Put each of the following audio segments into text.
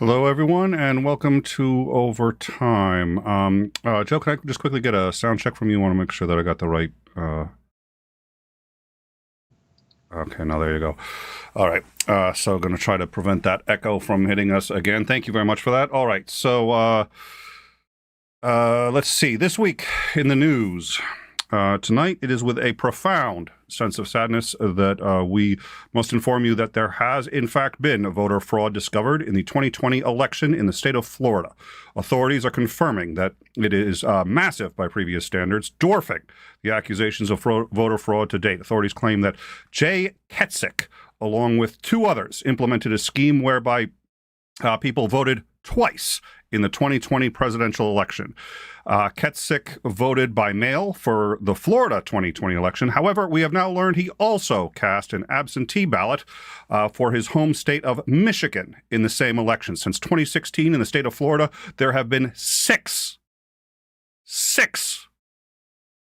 Hello, everyone, and welcome to Overtime. Joe, can I just quickly get a sound check from you? I want to make sure that I got the right. Okay, now there you go. All right, so going to try to prevent that echo from hitting us again. Thank you very much for that. All right, so let's see. This week in the news. Tonight, it is with a profound sense of sadness that we must inform you that there has, in fact, been voter fraud discovered in the 2020 election in the state of Florida. Authorities are confirming that it is massive by previous standards, dwarfing the accusations of voter fraud to date. Authorities claim that Jay Ketsick, along with two others, implemented a scheme whereby people voted twice in the 2020 presidential election. Ketsick voted by mail for the Florida 2020 election. However, we have now learned he also cast an absentee ballot for his home state of Michigan in the same election. Since 2016 in the state of Florida, there have been six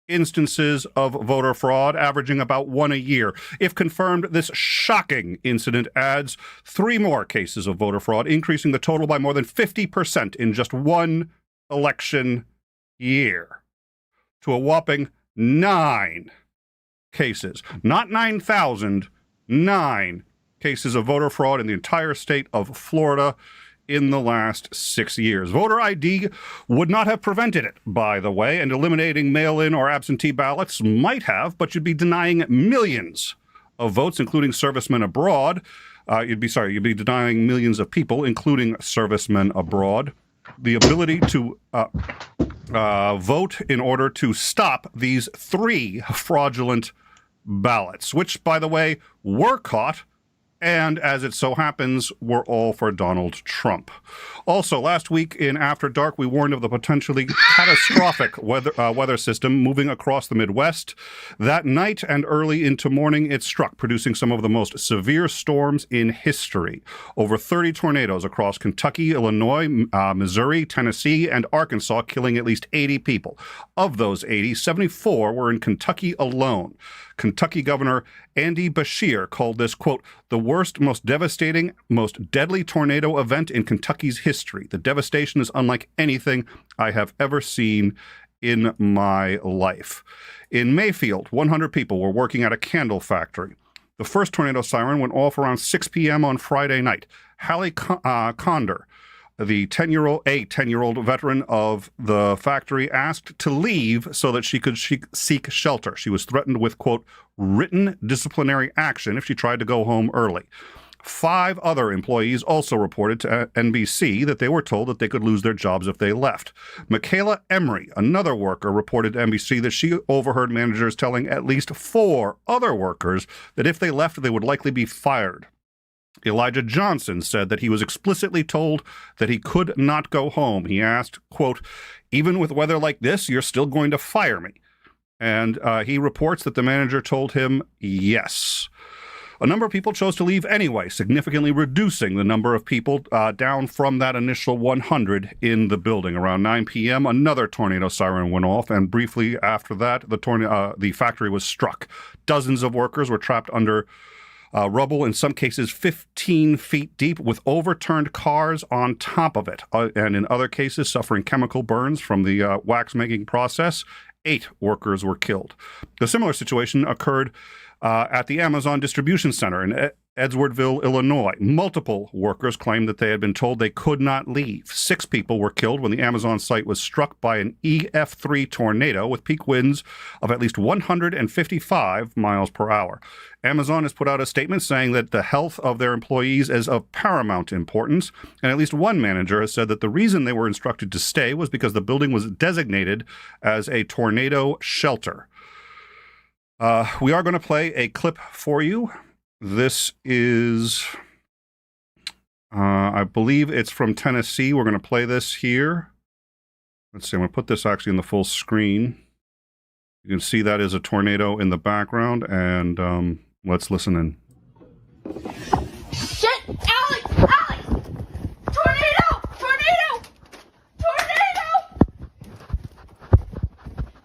instances of voter fraud, averaging about one a year. If confirmed, this shocking incident adds three more cases of voter fraud, increasing the total by more than 50% in just one election year to a whopping 9 cases. Not 9,000, 9 cases of voter fraud in the entire state of Florida in the last 6 years. Voter ID would not have prevented it, by the way, and eliminating mail-in or absentee ballots might have, but you'd be denying millions of votes, including servicemen abroad. You'd be denying millions of people, including servicemen abroad, the ability to vote in order to stop these 3 fraudulent ballots, which, by the way, were caught, and as it so happens, were all for Donald Trump. Also, last week in After Dark, we warned of the potentially catastrophic weather system moving across the Midwest. That night and early into morning, it struck, producing some of the most severe storms in history. Over 30 tornadoes across Kentucky, Illinois, Missouri, Tennessee, and Arkansas, killing at least 80 people. Of those 80, 74 were in Kentucky alone. Kentucky Governor Andy Beshear called this, quote, the worst, most devastating, most deadly tornado event in Kentucky's history. The devastation is unlike anything I have ever seen in my life. In Mayfield, 100 people were working at a candle factory. The first tornado siren went off around 6 p.m. on Friday night. Hallie Condor, the 10-year-old veteran of the factory, asked to leave so that she could seek shelter. She was threatened with, quote, written disciplinary action if she tried to go home early. 5 other employees also reported to NBC that they were told that they could lose their jobs if they left. Michaela Emery, another worker, reported to NBC that she overheard managers telling at least 4 other workers that if they left, they would likely be fired. Elijah Johnson said that he was explicitly told that he could not go home. He asked, quote, even with weather like this, you're still going to fire me. And he reports that the manager told him yes. A number of people chose to leave anyway, significantly reducing the number of people down from that initial 100 in the building. Around 9 p.m., another tornado siren went off, and briefly after that, the factory was struck. Dozens of workers were trapped under rubble, in some cases 15 feet deep, with overturned cars on top of it. And in other cases, suffering chemical burns from the wax-making process. 8 workers were killed. A similar situation occurred at the Amazon distribution center in Edwardsville, Illinois. Multiple workers claimed that they had been told they could not leave. 6 people were killed when the Amazon site was struck by an EF3 tornado with peak winds of at least 155 miles per hour. Amazon has put out a statement saying that the health of their employees is of paramount importance, and at least one manager has said that the reason they were instructed to stay was because the building was designated as a tornado shelter. We are going to play a clip for you. This is, I believe it's from Tennessee. We're going to play this here. Let's see, I'm going to put this actually in the full screen. You can see that is a tornado in the background, and let's listen in. Shit! Alex! Alex! Tornado! Tornado! Tornado!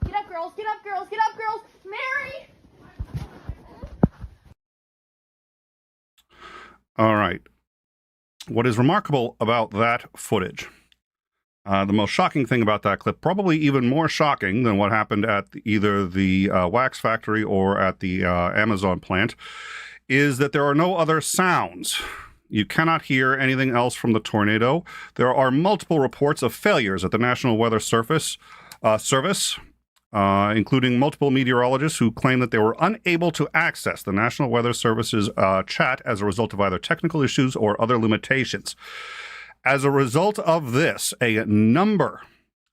Get up, girls! Get up, girls! Get up, girls! Mary! All right. What is remarkable about that footage, the most shocking thing about that clip, probably even more shocking than what happened at either the wax factory or at the Amazon plant, is that there are no other sounds. You cannot hear anything else from the tornado. There are multiple reports of failures at the National Weather Service, including multiple meteorologists who claim that they were unable to access the National Weather Service's chat as a result of either technical issues or other limitations. As a result of this, a number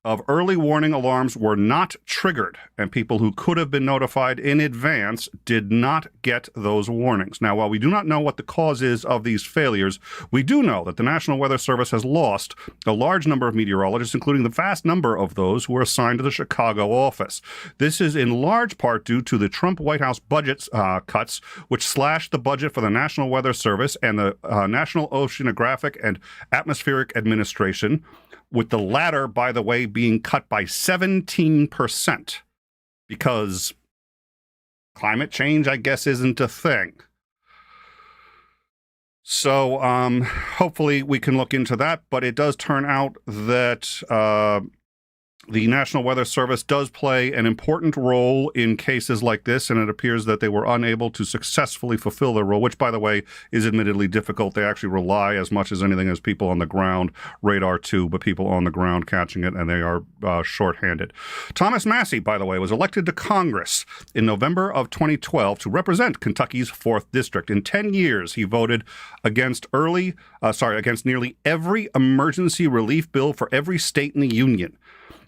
of early warning alarms were not triggered, and people who could have been notified in advance did not get those warnings. Now, while we do not know what the cause is of these failures, we do know that the National Weather Service has lost a large number of meteorologists, including the vast number of those who were assigned to the Chicago office. This is in large part due to the Trump White House budget cuts, which slashed the budget for the National Weather Service and the National Oceanographic and Atmospheric Administration, with the latter, by the way, being cut by 17%, because climate change, I guess, isn't a thing. So hopefully we can look into that, but it does turn out that the National Weather Service does play an important role in cases like this, and it appears that they were unable to successfully fulfill their role, which, by the way, is admittedly difficult. They actually rely as much as anything as people on the ground, radar too, but people on the ground catching it, and they are shorthanded. Thomas Massie, by the way, was elected to Congress in November of 2012 to represent Kentucky's 4th District. In 10 years, he voted against nearly every emergency relief bill for every state in the Union,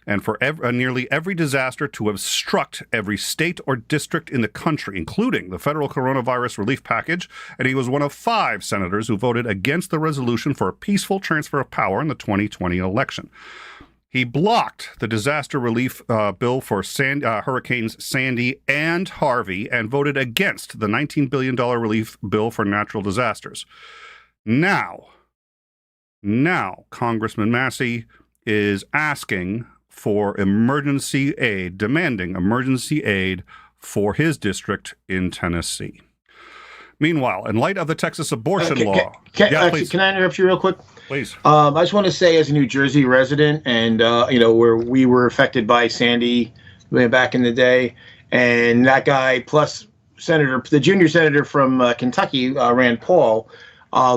and for nearly every disaster to have struck every state or district in the country, including the federal coronavirus relief package. And he was one of 5 senators who voted against the resolution for a peaceful transfer of power in the 2020 election. He blocked the disaster relief bill for Hurricanes Sandy and Harvey and voted against the $19 billion relief bill for natural disasters. Now, Congressman Massie is asking for emergency aid, demanding emergency aid for his district in Tennessee. Meanwhile, in light of the Texas abortion law... Can I interrupt you real quick? Please. I just want to say, as a New Jersey resident, and, where we were affected by Sandy way back in the day, and that guy, plus the junior senator from Kentucky, Rand Paul,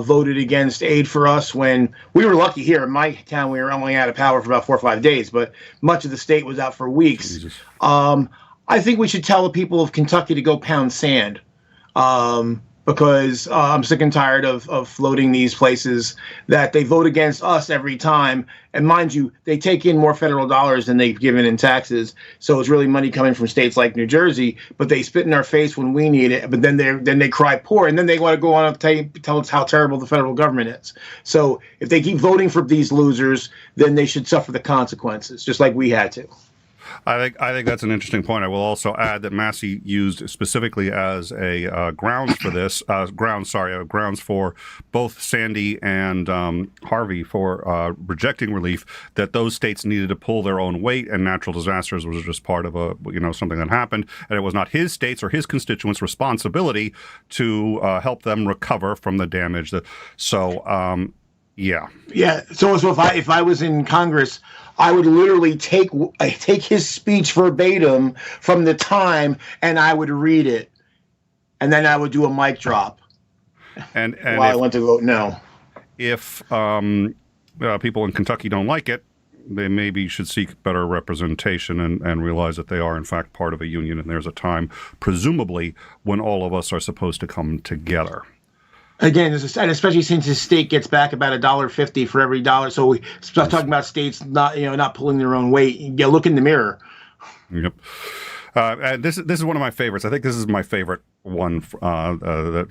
voted against aid for us when we were lucky here in my town. We were only out of power for about 4 or 5 days, but much of the state was out for weeks. I think we should tell the people of Kentucky to go pound sand, because I'm sick and tired of floating these places that they vote against us every time. And mind you, they take in more federal dollars than they've given in taxes. So it's really money coming from states like New Jersey, but they spit in our face when we need it. But then they cry poor, and then they want to go on and tell us how terrible the federal government is. So if they keep voting for these losers, then they should suffer the consequences, just like we had to. I think that's an interesting point. I will also add that Massie used specifically as a grounds for this, grounds for both Sandy and Harvey for rejecting relief, that those states needed to pull their own weight, and natural disasters was just part of something that happened, and it was not his states or his constituents' responsibility to help them recover from the damage. Yeah. So if I was in Congress, I would literally take his speech verbatim from the time, and I would read it, and then I would do a mic drop. And while I went to vote no. If people in Kentucky don't like it, they maybe should seek better representation and realize that they are in fact part of a union, and there's a time, presumably, when all of us are supposed to come together. Again, and especially since the state gets back about $1.50 for every dollar, so we start talking about states not pulling their own weight. You look in the mirror. Yep. And this is one of my favorites. I think this is my favorite one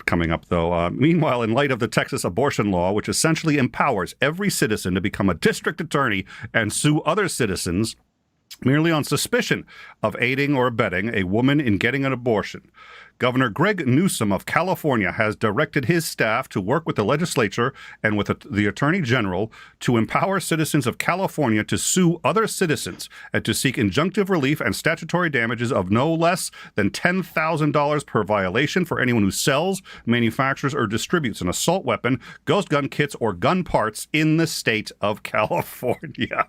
coming up, though. Meanwhile, in light of the Texas abortion law, which essentially empowers every citizen to become a district attorney and sue other citizens merely on suspicion of aiding or abetting a woman in getting an abortion. Governor Greg Newsom of California has directed his staff to work with the legislature and with the Attorney General to empower citizens of California to sue other citizens and to seek injunctive relief and statutory damages of no less than $10,000 per violation for anyone who sells, manufactures, or distributes an assault weapon, ghost gun kits, or gun parts in the state of California.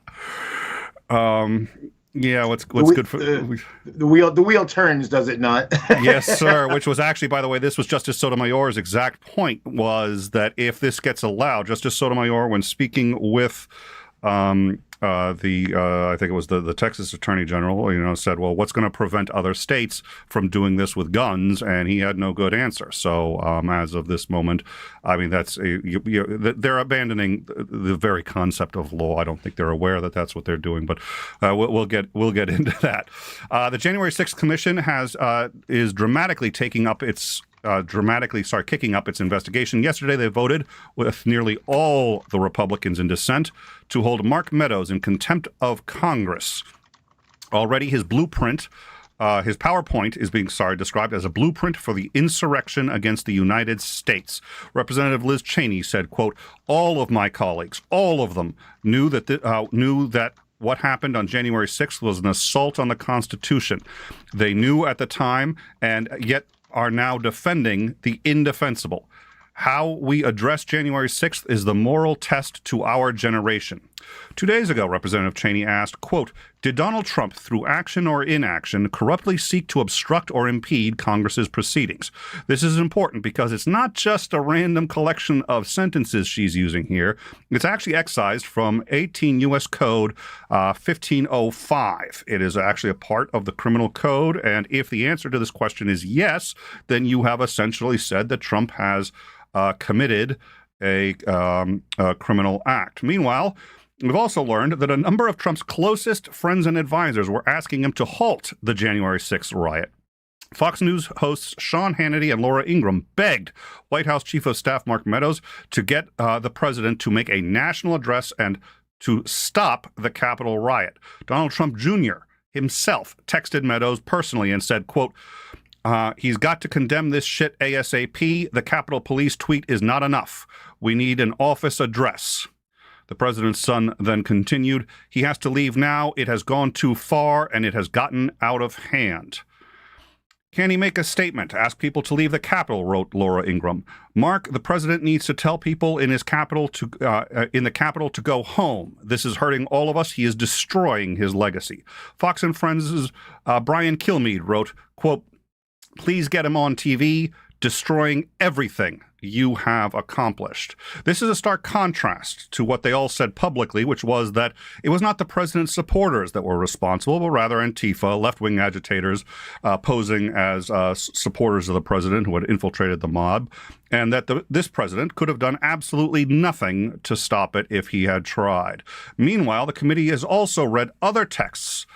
Yeah, what's good for the wheel turns, does it not? Yes, sir. Which was actually, by the way, this was Justice Sotomayor's exact point, was that if this gets allowed, Justice Sotomayor, when speaking with I think it was the Texas Attorney General, said, well, what's going to prevent other states from doing this with guns? And he had no good answer. So as of this moment, I mean, they're abandoning the very concept of law. I don't think they're aware that that's what they're doing, but we'll get into that. The January 6th Commission is dramatically kicking up its investigation. Yesterday, they voted with nearly all the Republicans in dissent to hold Mark Meadows in contempt of Congress. Already, his blueprint, his PowerPoint is being described as a blueprint for the insurrection against the United States. Representative Liz Cheney said, quote, "All of my colleagues, all of them, knew that what happened on January 6th was an assault on the Constitution. They knew at the time, and yet are now defending the indefensible. How we address January 6th is the moral test to our generation." 2 days ago, Representative Cheney asked, quote, "Did Donald Trump, through action or inaction, corruptly seek to obstruct or impede Congress's proceedings? This is important because it's not just a random collection of sentences she's using here. It's actually excised from 18 U.S. Code 1505. It is actually a part of the criminal code, and if the answer to this question is yes, then you have essentially said that Trump has committed a criminal act. Meanwhile, we've also learned that a number of Trump's closest friends and advisors were asking him to halt the January 6th riot. Fox News hosts Sean Hannity and Laura Ingraham begged White House Chief of Staff Mark Meadows to get the president to make a national address and to stop the Capitol riot. Donald Trump Jr. himself texted Meadows personally and said, quote, "He's got to condemn this shit ASAP. The Capitol Police tweet is not enough. We need an office address." The president's son then continued, "He has to leave now. It has gone too far, and it has gotten out of hand." Can he make a statement? Ask people to leave the Capitol, wrote Laura Ingraham. Mark, the president needs to tell people in the Capitol to go home. This is hurting all of us. He is destroying his legacy. Fox and Friends' Brian Kilmeade wrote, quote, "Please get him on TV, destroying everything you have accomplished." This is a stark contrast to what they all said publicly, which was that it was not the president's supporters that were responsible, but rather Antifa, left-wing agitators posing as supporters of the president who had infiltrated the mob, and that this president could have done absolutely nothing to stop it if he had tried. Meanwhile, the committee has also read other texts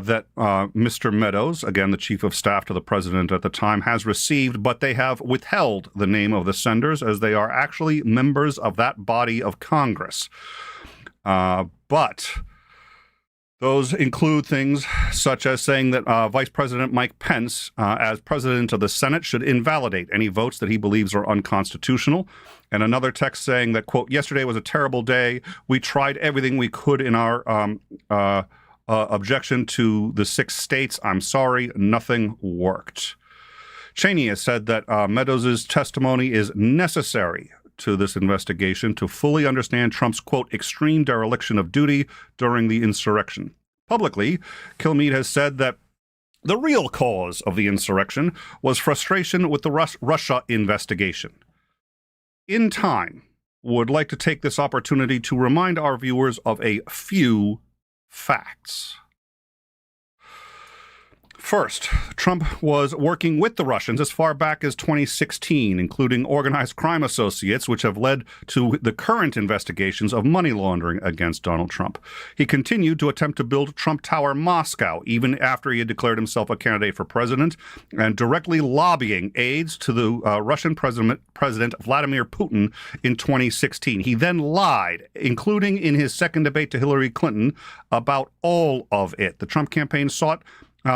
that Mr. Meadows, again, the chief of staff to the president at the time, has received, but they have withheld the name of the senders as they are actually members of that body of Congress. But those include things such as saying that Vice President Mike Pence, as president of the Senate, should invalidate any votes that he believes are unconstitutional. And another text saying that, quote, "Yesterday was a terrible day. We tried everything we could in our objection to the 6 states. I'm sorry, nothing worked." Cheney has said that Meadows' testimony is necessary to this investigation to fully understand Trump's, quote, "extreme dereliction of duty during the insurrection." Publicly, Kilmeade has said that the real cause of the insurrection was frustration with the Russia investigation. In time, would like to take this opportunity to remind our viewers of a few facts. First, Trump was working with the Russians as far back as 2016, including organized crime associates, which have led to the current investigations of money laundering against Donald Trump. He continued to attempt to build Trump Tower Moscow, even after he had declared himself a candidate for president, and directly lobbying aides to the Russian President Vladimir Putin in 2016. He then lied, including in his second debate to Hillary Clinton, about all of it. The Trump campaign sought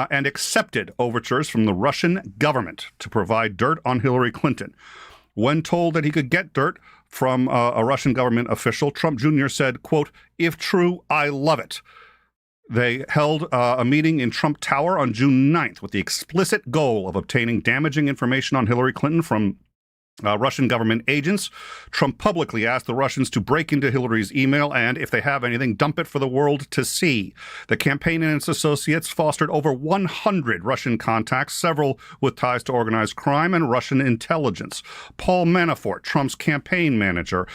and accepted overtures from the Russian government to provide dirt on Hillary Clinton. When told that he could get dirt from a Russian government official, Trump Jr. said, quote, "If true, I love it." They held a meeting in Trump Tower on June 9th with the explicit goal of obtaining damaging information on Hillary Clinton from Russian government agents. Trump publicly asked the Russians to break into Hillary's email and, if they have anything, dump it for the world to see. The campaign and its associates fostered over 100 Russian contacts, several with ties to organized crime and Russian intelligence. Paul Manafort, Trump's campaign manager,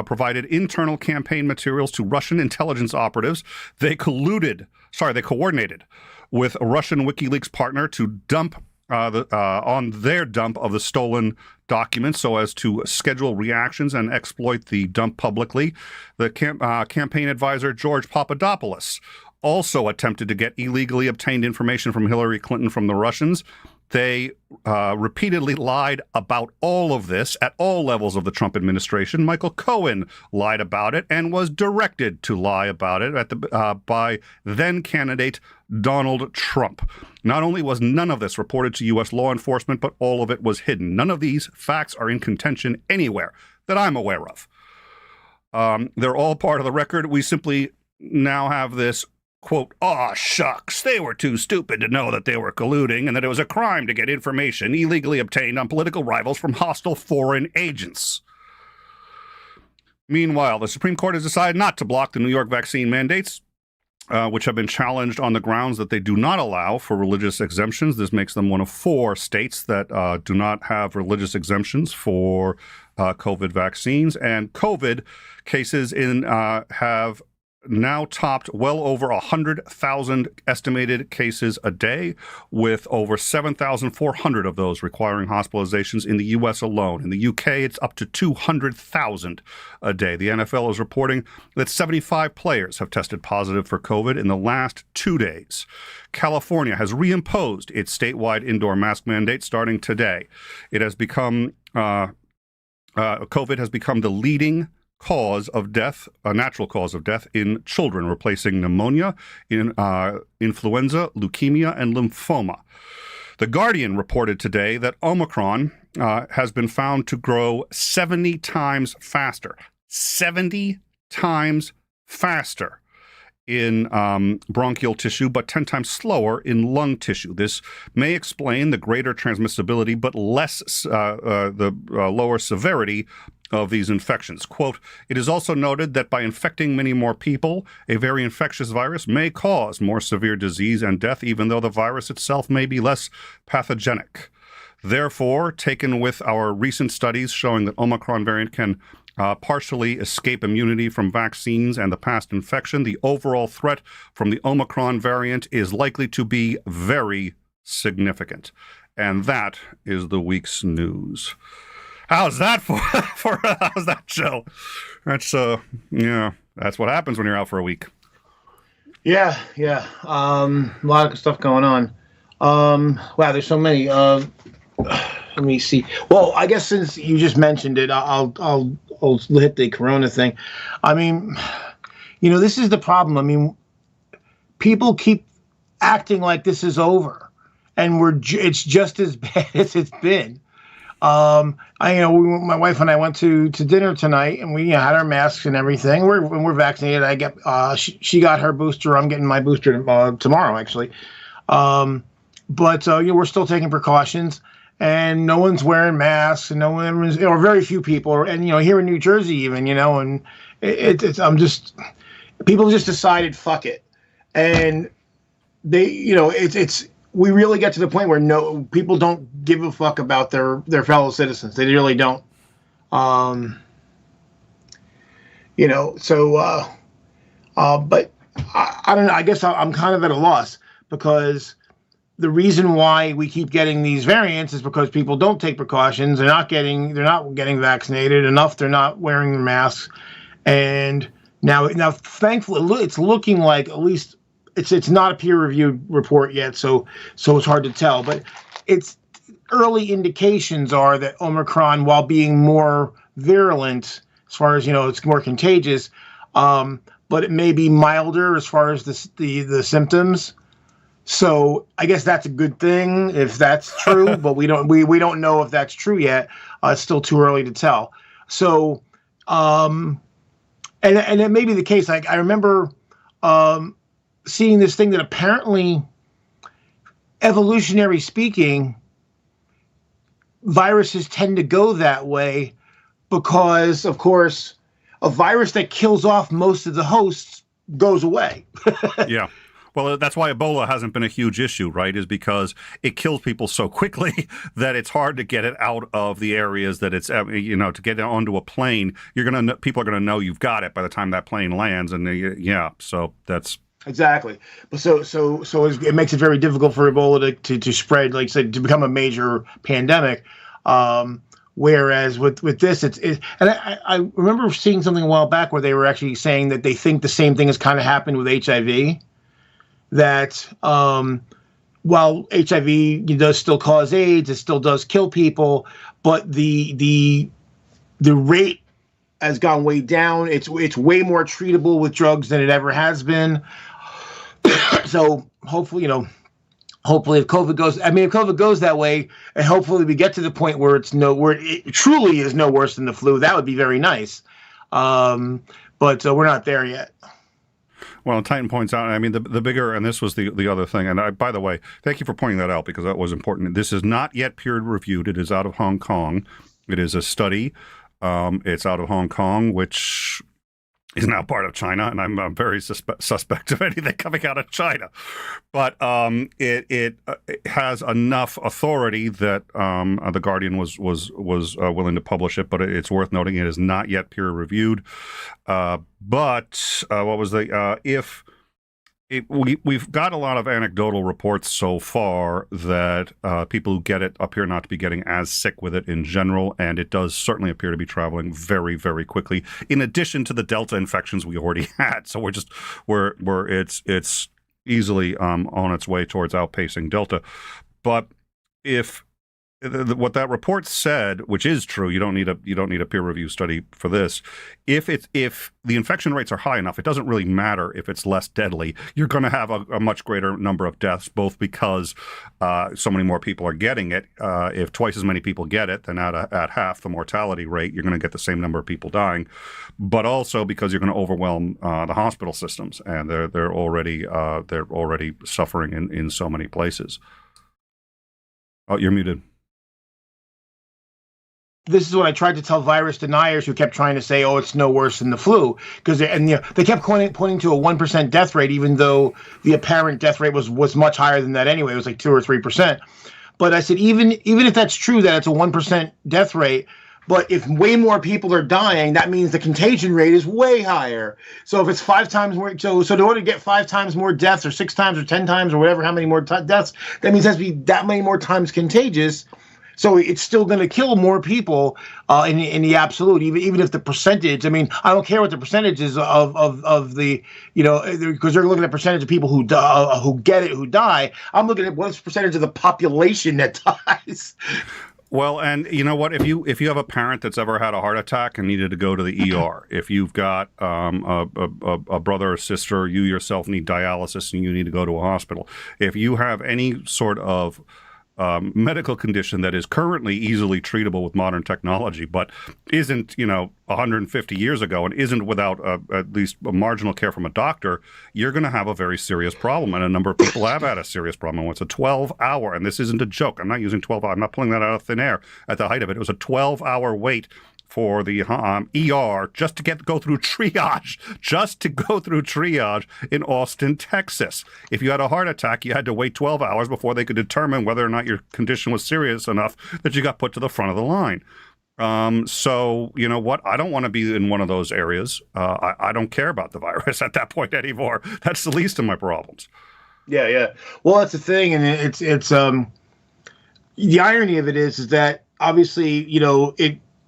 provided internal campaign materials to Russian intelligence operatives. They coordinated with a Russian WikiLeaks partner to dump on their dump of the stolen documents so as to schedule reactions and exploit the dump publicly. The campaign advisor, George Papadopoulos, also attempted to get illegally obtained information from Hillary Clinton from the Russians. They repeatedly lied about all of this at all levels of the Trump administration. Michael Cohen lied about it and was directed to lie about it by then candidate Donald Trump. Not only was none of this reported to U.S. law enforcement, but all of it was hidden. None of these facts are in contention anywhere that I'm aware of. They're all part of the record. We simply now have this, quote, "Aw, shucks, they were too stupid to know that they were colluding and that it was a crime to get information illegally obtained on political rivals from hostile foreign agents." Meanwhile, the Supreme Court has decided not to block the New York vaccine mandates, which have been challenged on the grounds that they do not allow for religious exemptions. This makes them one of 4 states that do not have religious exemptions for COVID vaccines. And COVID cases have now topped well over 100,000 estimated cases a day, with over 7,400 of those requiring hospitalizations in the U.S. alone. In the U.K., it's up to 200,000 a day. The NFL is reporting that 75 players have tested positive for COVID in the last 2 days. California has reimposed its statewide indoor mask mandate starting today. It has become COVID has become the leading cause of death, a natural cause of death in children, replacing pneumonia, influenza, leukemia, and lymphoma. The Guardian reported today that Omicron has been found to grow 70 times faster. 70 times faster in bronchial tissue, but 10 times slower in lung tissue. This may explain the greater transmissibility, but less the lower severity of these infections. Quote, "It is also noted that by infecting many more people, a very infectious virus may cause more severe disease and death, even though the virus itself may be less pathogenic. Therefore, taken with our recent studies showing that Omicron variant can partially escape immunity from vaccines and the past infection, the overall threat from the Omicron variant is likely to be very significant." And that is the week's news. How's that how's that, Joe? That's that's what happens when you're out for a week. Yeah. A lot of stuff going on. Wow, there's so many. Let me see. Well, I guess since you just mentioned it, I'll hit the Corona thing. I mean, this is the problem. I mean, people keep acting like this is over, and it's just as bad as it's been. My wife and I went to dinner tonight, and we had our masks and everything. We're vaccinated. I get she got her booster. I'm getting my booster tomorrow, actually. But we're still taking precautions, and no one's wearing masks, and or very few people, and here in New Jersey even, and people just decided fuck it, and they we really get to the point where people don't give a fuck about their fellow citizens. They really don't. But I don't know. I guess I'm kind of at a loss, because the reason why we keep getting these variants is because people don't take precautions. They're not getting vaccinated enough. They're not wearing their masks. And now, thankfully, it's looking like, at least it's not a peer-reviewed report yet, so it's hard to tell. But it's early indications are that Omicron, while being more virulent, as far as it's more contagious, but it may be milder as far as the symptoms. So I guess that's a good thing if that's true, but we don't know if that's true yet. It's still too early to tell. So, and it may be the case. Like I remember seeing this thing that apparently, evolutionary speaking, viruses tend to go that way because, of course, a virus that kills off most of the hosts goes away. Yeah. Well, that's why Ebola hasn't been a huge issue, right? Is because it kills people so quickly that it's hard to get it out of the areas that it's, to get it onto a plane. People are gonna know you've got it by the time that plane lands, and so that's exactly. So it makes it very difficult for Ebola to spread, like I said, to become a major pandemic. Whereas with this, and I remember seeing something a while back where they were actually saying that they think the same thing has kind of happened with HIV. That while HIV does still cause AIDS, it still does kill people, but the rate has gone way down. It's way more treatable with drugs than it ever has been. So hopefully, if COVID goes that way, and hopefully we get to the point where where it truly is no worse than the flu, that would be very nice. But we're not there yet. Well, Titan points out, the bigger, and this was the other thing, and by the way, thank you for pointing that out because that was important. This is not yet peer-reviewed. It is out of Hong Kong. It is a study. It's out of Hong Kong, which is now part of China, and I'm very suspect of anything coming out of China. But it has enough authority that the Guardian was willing to publish it. But it's worth noting it is not yet peer reviewed. But what was we've got a lot of anecdotal reports so far that people who get it appear not to be getting as sick with it in general, and it does certainly appear to be traveling very, very quickly. In addition to the Delta infections we already had, so it's easily on its way towards outpacing Delta. But if what that report said, which is true, you don't need a peer review study for this. If the infection rates are high enough, it doesn't really matter if it's less deadly. You're going to have a much greater number of deaths, both because so many more people are getting it. If twice as many people get it, then at half the mortality rate, you're going to get the same number of people dying. But also because you're going to overwhelm the hospital systems, and they're already suffering in so many places. Oh, you're muted. This is what I tried to tell virus deniers who kept trying to say, "Oh, it's no worse than the flu," because they kept pointing to a 1% death rate, even though the apparent death rate was much higher than that anyway. It was like 2 or 3%. But I said, even if that's true, that it's a 1% death rate, but if way more people are dying, that means the contagion rate is way higher. So if it's 5 times more, so in order to get 5 times more deaths, or 6 times, or 10 times, or whatever, how many more deaths, that means it has to be that many more times contagious. So it's still going to kill more people in the absolute, even if the percentage. I don't care what the percentage is of the, because they're looking at percentage of people who get it, who die. I'm looking at what's the percentage of the population that dies. Well, and you know what? If you have a parent that's ever had a heart attack and needed to go to the ER, if you've got a brother or sister, you yourself need dialysis and you need to go to a hospital, if you have any sort of medical condition that is currently easily treatable with modern technology, but isn't, 150 years ago and isn't without at least a marginal care from a doctor, you're going to have a very serious problem. And a number of people have had a serious problem. It's a 12-hour, and this isn't a joke. I'm not using 12 hours. I'm not pulling that out of thin air. At the height of it, it was a 12-hour wait for the ER just to go through triage in Austin, Texas. If you had a heart attack, you had to wait 12 hours before they could determine whether or not your condition was serious enough that you got put to the front of the line. So you know what? I don't want to be in one of those areas. I don't care about the virus at that point anymore. That's the least of my problems. Yeah, yeah. Well, that's the thing, and it's the irony of it is that obviously,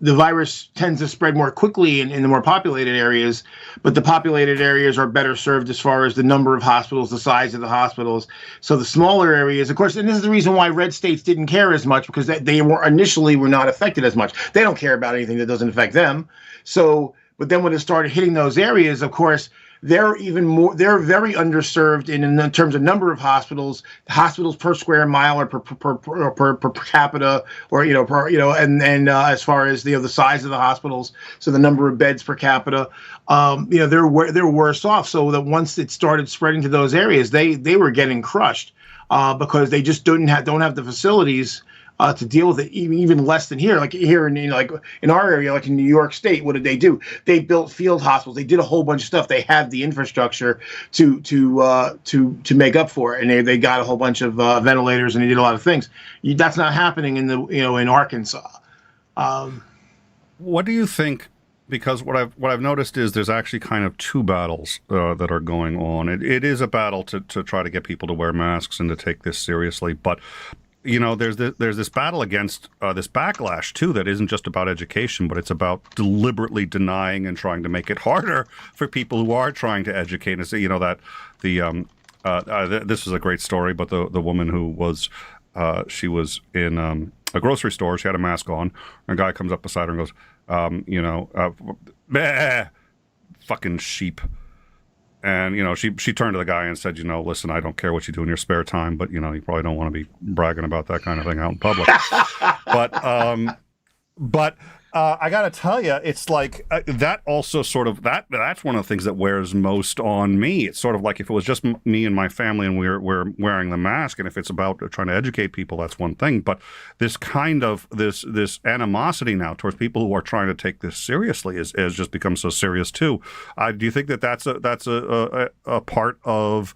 the virus tends to spread more quickly in the more populated areas, but the populated areas are better served as far as the number of hospitals, the size of the hospitals. So the smaller areas, of course, and this is the reason why red states didn't care as much, because they were initially were not affected as much. They don't care about anything that doesn't affect them. So, but then when it started hitting those areas, of course, they're very underserved in terms of number of hospitals per square mile or per capita, or and as far as the size of the hospitals, so the number of beds per capita, they're worse off. So that once it started spreading to those areas, they were getting crushed because they just don't have the facilities to deal with it, even less than here. Like here in our area, like in New York State, what did they do? They built field hospitals. They did a whole bunch of stuff. They have the infrastructure to make up for it, and they got a whole bunch of ventilators, and they did a lot of things. That's not happening in in Arkansas. What do you think? Because what I've noticed is there's actually kind of two battles that are going on. It is a battle to try to get people to wear masks and to take this seriously, but there's this battle against this backlash too that isn't just about education, but it's about deliberately denying and trying to make it harder for people who are trying to educate. And this is a great story, but the woman who was she was in a grocery store, she had a mask on, and a guy comes up beside her and goes, "Bah, fucking sheep." And, she turned to the guy and said, listen, I don't care what you do in your spare time, but, you probably don't want to be bragging about that kind of thing out in public. But I got to tell you, it's like that also sort of that's one of the things that wears most on me. It's sort of like if it was just me and my family and we're wearing the mask, and if it's about trying to educate people, that's one thing. But this kind of this animosity now towards people who are trying to take this seriously has just become so serious too. Do you think that's a part of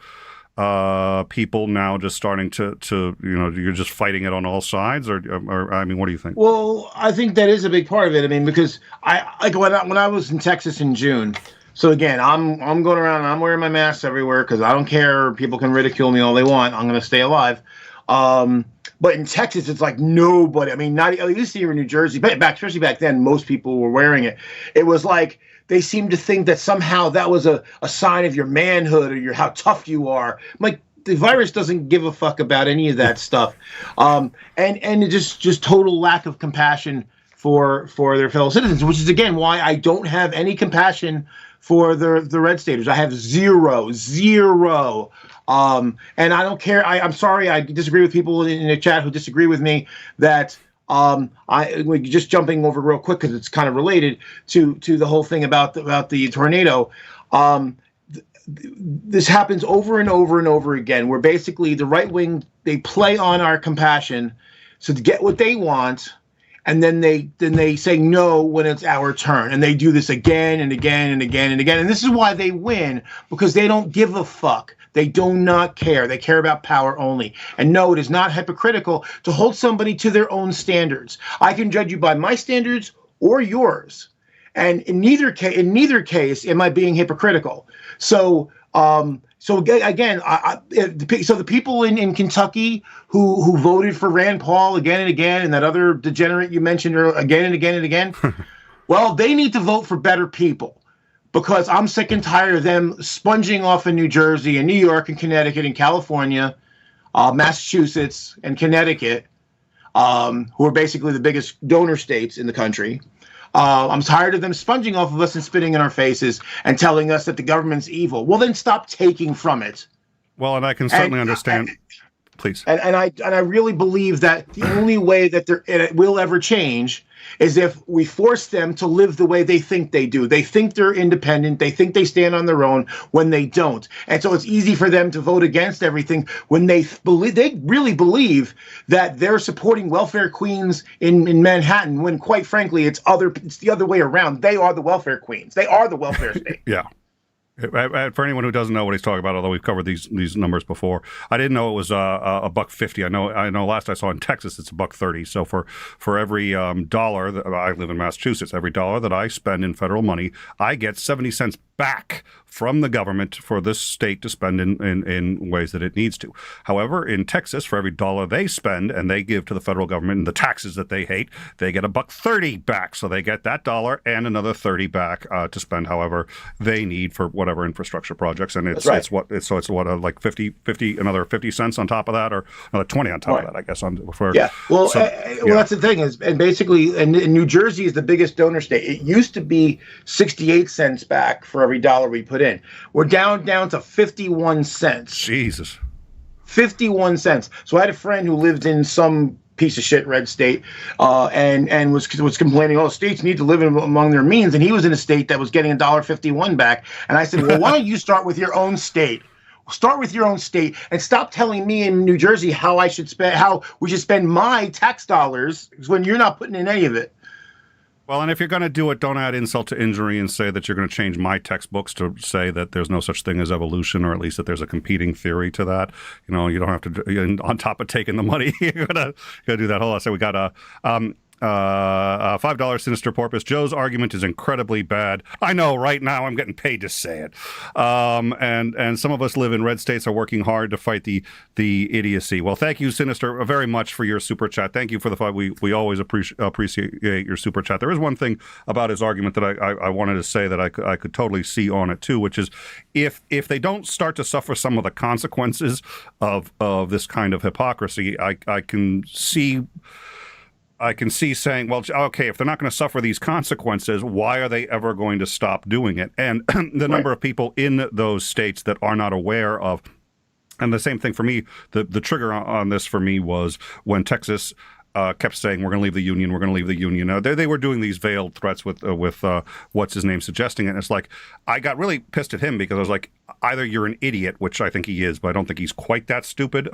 people now just starting to you're just fighting it on all sides, or I mean, what do you think? Well, I think that is a big part of it. I mean, because when I was in Texas in June, so again, I'm going around and I'm wearing my mask everywhere because I don't care. People can ridicule me all they want. I'm going to stay alive. But in Texas, it's like nobody. I mean, not at least here in New Jersey, but especially back then, most people were wearing it. It was like they seemed to think that somehow that was a sign of your manhood or how tough you are. I'm like, the virus doesn't give a fuck about any of that stuff. And it just total lack of compassion for their fellow citizens, which is, again, why I don't have any compassion for the red staters. I have zero. And I don't care. I'm sorry. I disagree with people in the chat who disagree with me that we're just jumping over real quick because it's kind of related to the whole thing about the tornado. This happens over and over and over again, where basically the right wing, they play on our compassion so to get what they want, and then they say no when it's our turn, and they do this again and again and again and again. And this is why they win, because they don't give a fuck. They do not care. They care about power only. And no, it is not hypocritical to hold somebody to their own standards. I can judge you by my standards or yours. And in neither case am I being hypocritical. So again, so the people in Kentucky who voted for Rand Paul again and again, and that other degenerate you mentioned again and again and again, well, they need to vote for better people. Because I'm sick and tired of them sponging off in New Jersey and New York and Connecticut and California, Massachusetts and Connecticut, who are basically the biggest donor states in the country. I'm tired of them sponging off of us and spitting in our faces and telling us that the government's evil. Well, then stop taking from it. Well, and I can certainly understand. Please. And I really believe that the only way that it will ever change is if we force them to live the way they think they do. They think they're independent. They think they stand on their own when they don't. And so it's easy for them to vote against everything when they really believe that they're supporting welfare queens in Manhattan, when quite frankly, it's the other way around. They are the welfare queens. They are the welfare state. Yeah. For anyone who doesn't know what he's talking about, although we've covered these numbers before, I didn't know it was a $1.50. I know. Last I saw in Texas, it's $1.30. So for every dollar that I live in Massachusetts, every dollar that I spend in federal money, I get 70 cents back from the government for this state to spend in ways that it needs to. However, in Texas, for every dollar they spend and they give to the federal government and the taxes that they hate, they get $1.30 back. So they get that dollar and another 30 back to spend however they need for whatever infrastructure projects. And it's right. like 50 another 50 cents on top of that, or another 20 on top of that, I guess. Well, that's the thing is, and basically, and New Jersey is the biggest donor state. It used to be 68 cents back for every dollar we put in. We're down to 51 cents. Jesus. 51 cents. So I had a friend who lived in some piece of shit red state and was complaining, oh, states need to live among their means. And he was in a state that was getting $1.51 back. And I said, well, why don't you start with your own state? Start with your own state and stop telling me in New Jersey how we should spend my tax dollars when you're not putting in any of it. Well, and if you're going to do it, don't add insult to injury and say that you're going to change my textbooks to say that there's no such thing as evolution, or at least that there's a competing theory to that. You don't have to, on top of taking the money, you're going to do that. Hold on. So we got a $5 Sinister Porpoise. Joe's argument is incredibly bad. I know, right now I'm getting paid to say it. And some of us live in red states are working hard to fight the idiocy. Well, thank you, Sinister, very much for your super chat. Thank you for the fight. We always appreciate your super chat. There is one thing about his argument that I wanted to say that I could totally see on it too, which is if they don't start to suffer some of the consequences of this kind of hypocrisy, I can see saying, well, okay, if they're not going to suffer these consequences, why are they ever going to stop doing it? And the number of people in those states that are not aware of, and the same thing for me, the trigger on this for me was when Texas kept saying, we're going to leave the union, we're going to leave the union. They were doing these veiled threats with what's his name suggesting it. And it's like, I got really pissed at him because I was like, either you're an idiot, which I think he is, but I don't think he's quite that stupid,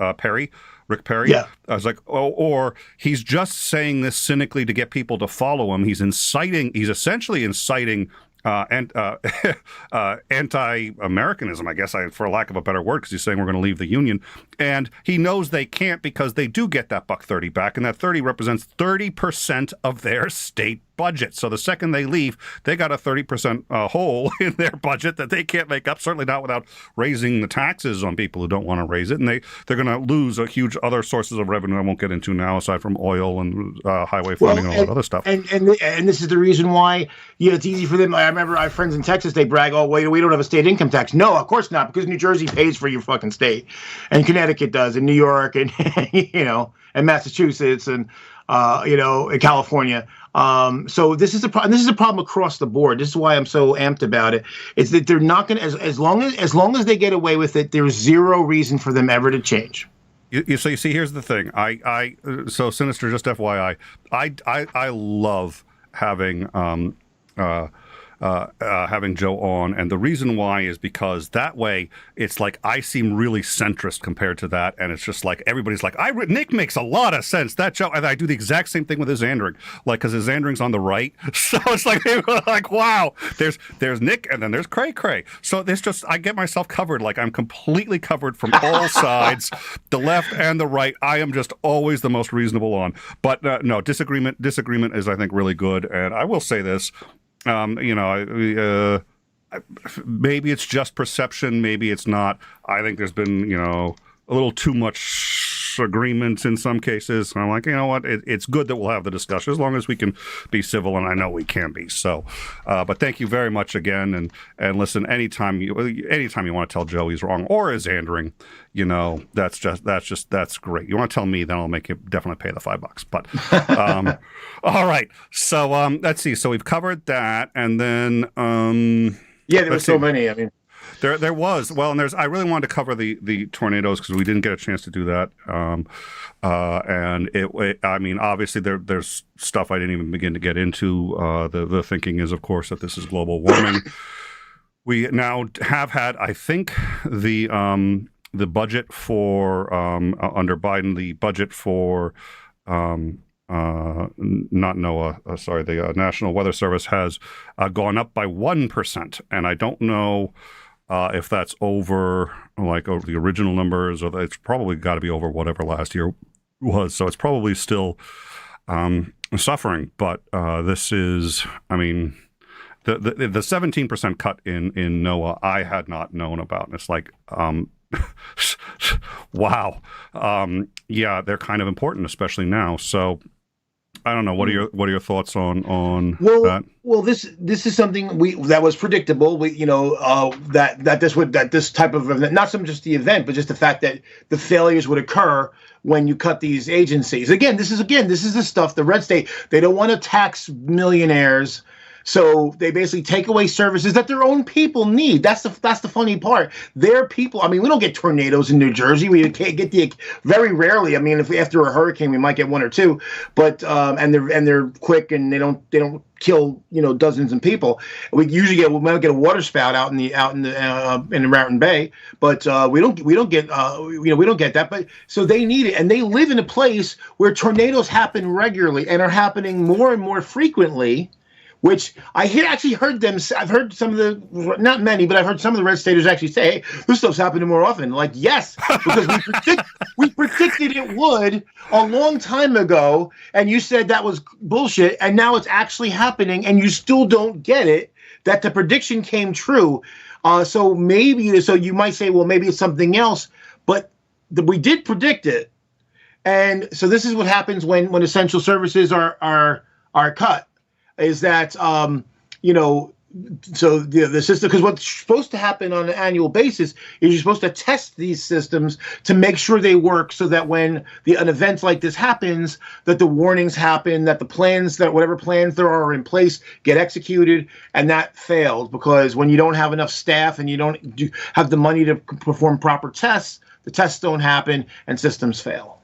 Rick Perry. Yeah. I was like, or he's just saying this cynically to get people to follow him. He's essentially inciting anti-Americanism, I guess, for lack of a better word, because he's saying we're going to leave the union. And he knows they can't because they do get that $1.30 back, and that 30 represents 30% of their state budget. So the second they leave, they got a 30% hole in their budget that they can't make up, certainly not without raising the taxes on people who don't want to raise it. And they're going to lose a huge other sources of revenue I won't get into now, aside from oil and highway funding and all that other stuff. And this is the reason why it's easy for them. I remember I have friends in Texas, they brag, oh, wait, we don't have a state income tax. No, of course not, because New Jersey pays for your fucking state. And Connecticut does, and New York, and, and Massachusetts, and, in California. So this is a problem across the board. This is why I'm so amped about it. It's that they're not going to, as long as they get away with it, there's zero reason for them ever to change. So you see, here's the thing. So Sinister, just FYI, I love having Joe on, and the reason why is because that way it's like I seem really centrist compared to that, and it's just like everybody's like, Nick makes a lot of sense. That Joe, and I do the exact same thing with his Andring, like because his Andring's on the right, so it's like wow, there's Nick, and then there's Cray. So there's just I get myself covered, like I'm completely covered from all sides, the left and the right. I am just always the most reasonable on, but no, disagreement is I think really good, and I will say this. Maybe it's just perception. Maybe it's not. I think there's been, a little too much agreement in some cases. And I'm like, you know what? It's good that we'll have the discussion as long as we can be civil, and I know we can be. So, but thank you very much again. And listen, anytime you want to tell Joe he's wrong or is Andring, that's great. You want to tell me, then I'll make you definitely pay the $5. But all right. So let's see. So we've covered that, and then there were so many. I mean. There was. Well, and I really wanted to cover the tornadoes because we didn't get a chance to do that. And obviously there's stuff I didn't even begin to get into. The thinking is, of course, that this is global warming. We now have had, I think, the budget for under Biden, the budget for not NOAA, the National Weather Service has gone up by 1%, and I don't know If that's over the original numbers, or it's probably got to be over whatever last year was. So it's probably still suffering. But this is, I mean, the 17% cut in NOAA I had not known about. And it's like, wow. Yeah, they're kind of important, especially now. So I don't know. What are your thoughts on that? Well, this is something that was predictable. That this type of event, not so much just the event, but just the fact that the failures would occur when you cut these agencies. This is the stuff the red state, they don't want to tax millionaires. So they basically take away services that their own people need. That's the funny part. Their people. I mean, we don't get tornadoes in New Jersey. We can't get very rarely. I mean, if after a hurricane, we might get one or two. But and they're quick and they don't kill dozens of people. We might get a water spout out in the Raritan Bay, but we don't get that. But so they need it, and they live in a place where tornadoes happen regularly and are happening more and more frequently. Which I've heard some of the, not many, but I've heard some of the red staters actually say, hey, this stuff's happening more often. Like, yes, because we predicted it would a long time ago, and you said that was bullshit, and now it's actually happening, and you still don't get it, that the prediction came true. So you might say, well, maybe it's something else, but we did predict it. And so this is what happens when essential services are cut. Is that so the system, because what's supposed to happen on an annual basis is you're supposed to test these systems to make sure they work, so that when an event like this happens, that the warnings happen, that the plans, that whatever plans there are in place get executed. And that failed because when you don't have enough staff and you don't have the money to perform proper tests, the tests don't happen and systems fail.